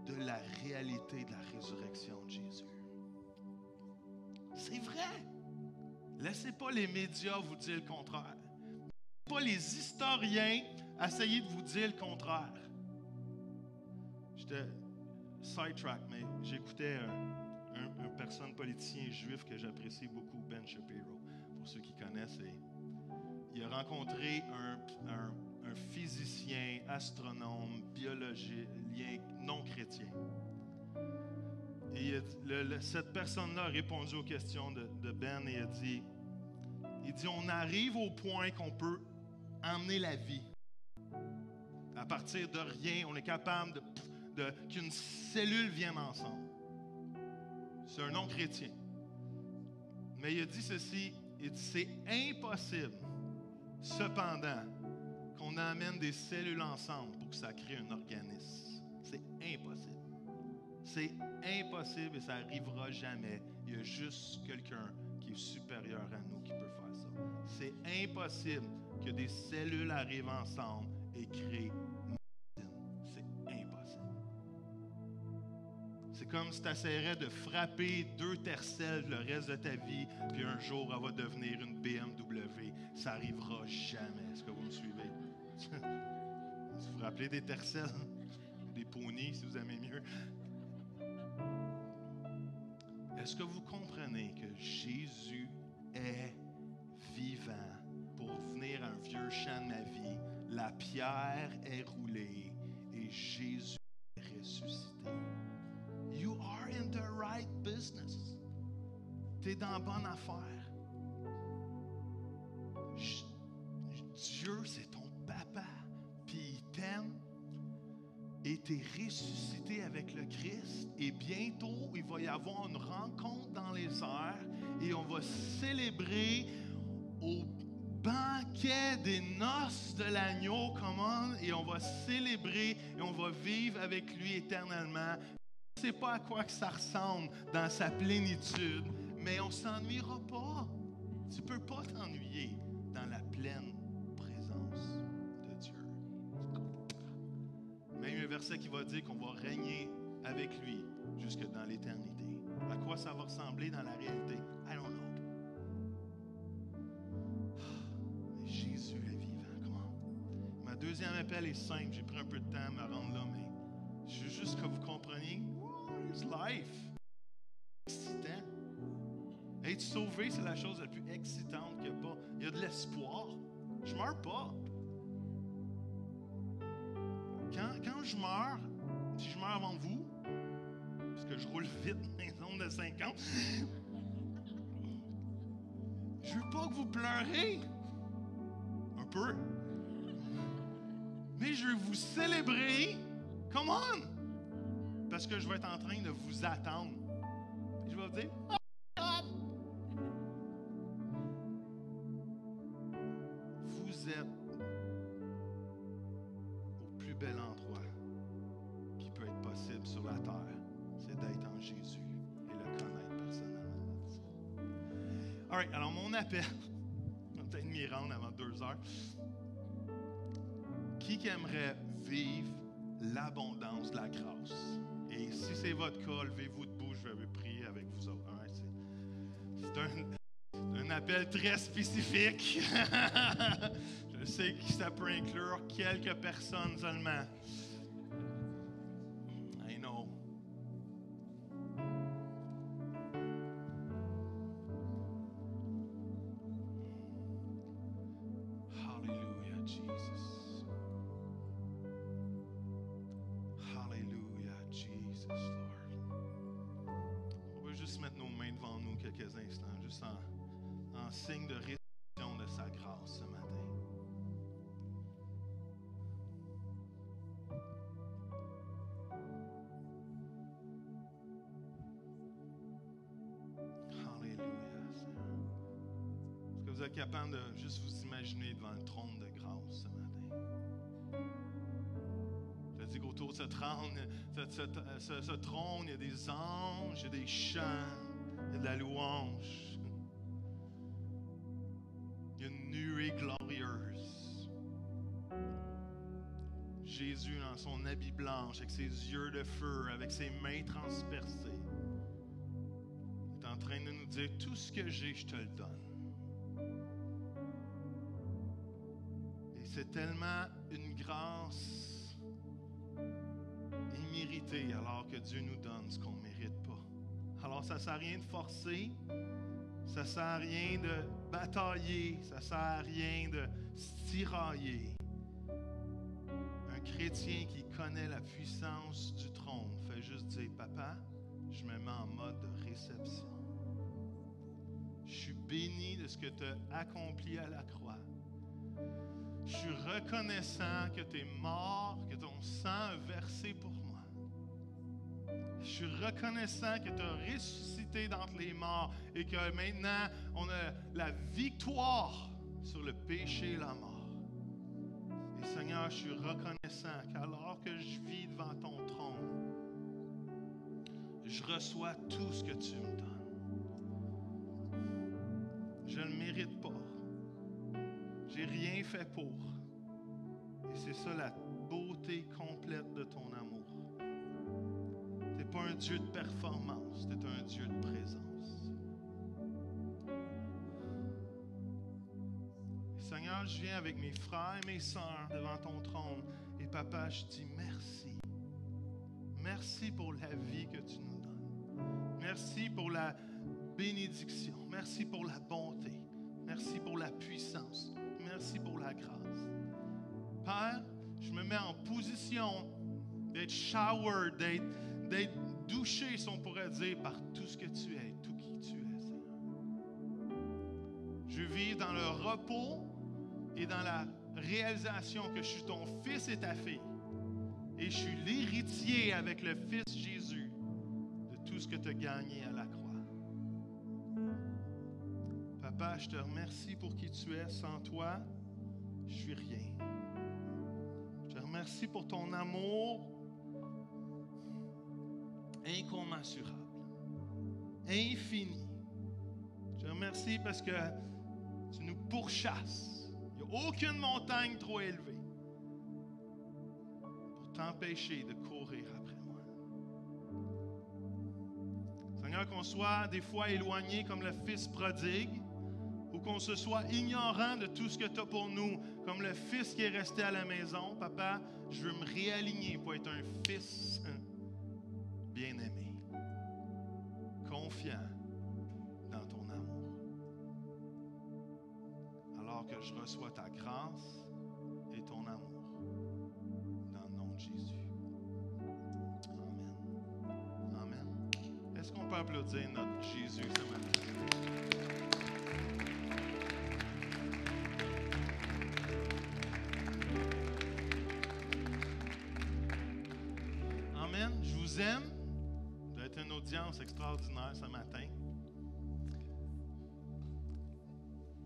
de la réalité de la résurrection de Jésus. C'est vrai. Laissez pas les médias vous dire le contraire. Laissez pas les historiens essayer de vous dire le contraire. J'étais sidetrack, mais j'écoutais un personne politicien juif que j'apprécie beaucoup, Ben Shapiro, pour ceux qui connaissent. Et il a rencontré un physicien, astronome, biologien non chrétien. Et cette personne-là a répondu aux questions de Ben et a dit, on arrive au point qu'on peut emmener la vie. À partir de rien, on est capable qu'une cellule vienne ensemble. C'est un non-chrétien. Mais il a dit ceci, il dit, c'est impossible, cependant, qu'on amène des cellules ensemble pour que ça crée un organisme. C'est impossible. C'est impossible et ça n'arrivera jamais. Il y a juste quelqu'un qui est supérieur à nous qui peut faire ça. C'est impossible que des cellules arrivent ensemble et créent une médecine. C'est impossible. C'est comme si tu essaierais de frapper 2 tercelles le reste de ta vie, puis un jour, elle va devenir une BMW. Ça n'arrivera jamais. Est-ce que vous me suivez? Vous vous rappelez des tercelles? Des ponies, si vous aimez mieux. Est-ce que vous comprenez que Jésus est vivant pour venir un vieux chant de ma vie? La pierre est roulée et Jésus est ressuscité. You are in the right business. Tu es dans la bonne affaire. Dieu, c'est ton papa, puis il t'aime. Et tu es ressuscité avec le Christ. Et bientôt, il va y avoir une rencontre dans les airs. Et on va célébrer au banquet des noces de l'agneau. Comment? Et on va célébrer et on va vivre avec lui éternellement. Je ne sais pas à quoi que ça ressemble dans sa plénitude, mais on ne s'ennuiera pas. Tu ne peux pas t'ennuyer dans la pleine présence de Dieu. Même un verset qui va dire qu'on va régner avec lui jusque dans l'éternité. À quoi ça va ressembler dans la réalité? I don't know. Mais Jésus est vivant. Comment? Ma deuxième appel est simple. J'ai pris un peu de temps à me rendre là, mais je veux juste que vous compreniez. It's life. Excitant. Être sauvé, c'est la chose la plus excitante qu'il y a pas. Il y a de l'espoir. Je ne meurs pas. Quand je meurs, si je meurs avant vous, parce que je roule vite dans les zones de 50, je veux pas que vous pleurez. Un peu. Mais je veux vous célébrer. Come on! Parce que je vais être en train de vous attendre. Et je vais vous dire, oh God! Vous êtes au plus bel endroit qui peut être possible sur la terre, c'est d'être en Jésus et le connaître personnellement. All right, alors mon appel, on va peut-être m'y rendre avant 2 heures. Qui aimerait vivre l'abondance de la grâce? Et si c'est votre cas, levez-vous debout, je vais prier avec vous autres. All right, c'est un appel très spécifique. Je sais que ça peut inclure quelques personnes seulement. I know. Hallelujah, Jesus. Hallelujah, Jesus, Lord. On va juste mettre nos mains devant nous quelques instants, juste en signe de réception de sa grâce ce matin. Vous êtes capable de juste vous imaginer devant le trône de grâce ce matin. Je dis qu'autour de ce trône, il y a des anges, il y a des chants, il y a de la louange. Il y a une nuée glorieuse. Jésus dans son habit blanche, avec ses yeux de feu, avec ses mains transpercées, est en train de nous dire, tout ce que j'ai, je te le donne. C'est tellement une grâce imméritée alors que Dieu nous donne ce qu'on ne mérite pas. Alors ça ne sert à rien de forcer, ça ne sert à rien de batailler, ça ne sert à rien de se tirailler. Un chrétien qui connaît la puissance du trône fait juste dire, Papa, je me mets en mode de réception. Je suis béni de ce que tu as accompli à la croix. Je suis reconnaissant que tu es mort, que ton sang est versé pour moi. Je suis reconnaissant que tu as ressuscité d'entre les morts et que maintenant, on a la victoire sur le péché et la mort. Et Seigneur, je suis reconnaissant qu'alors que je vis devant ton trône, je reçois tout ce que tu me donnes. Je ne le mérite pas. J'ai rien fait pour. Et c'est ça la beauté complète de ton amour. Tu n'es pas un Dieu de performance, tu es un Dieu de présence. Et Seigneur, je viens avec mes frères et mes sœurs devant ton trône. Et Papa, je dis merci. Merci pour la vie que tu nous donnes. Merci pour la bénédiction. Merci pour la bonté. Merci pour la puissance. Merci pour la grâce. Père, je me mets en position d'être showered, d'être douché, si on pourrait dire, par tout ce que tu es, tout qui tu es, Seigneur. Je vis dans le repos et dans la réalisation que je suis ton fils et ta fille. Et je suis l'héritier avec le Fils Jésus de tout ce que tu as gagné à la croix. Papa, je te remercie pour qui tu es. Sans toi, je suis rien. Je te remercie pour ton amour incommensurable, infini. Je te remercie parce que tu nous pourchasses. Il n'y a aucune montagne trop élevée pour t'empêcher de courir après moi. Seigneur, qu'on soit des fois éloigné comme le fils prodigue, ou qu'on se soit ignorant de tout ce que tu as pour nous, comme le fils qui est resté à la maison. Papa, je veux me réaligner pour être un fils bien-aimé, confiant dans ton amour. Alors que je reçois ta grâce et ton amour, dans le nom de Jésus. Amen. Amen. Est-ce qu'on peut applaudir notre Jésus ce matin? Je vous aime. Ça va être une audience extraordinaire ce matin.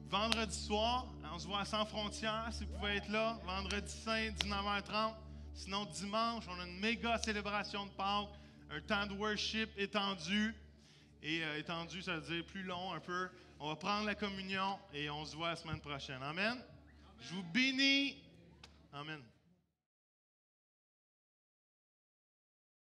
Vendredi soir, on se voit à Sans Frontières, si vous pouvez être là. Vendredi saint, 19h30. Sinon, dimanche, on a une méga célébration de Pâques, un temps de worship étendu. Et étendu, ça veut dire plus long un peu. On va prendre la communion et on se voit la semaine prochaine. Amen. Je vous bénis. Amen.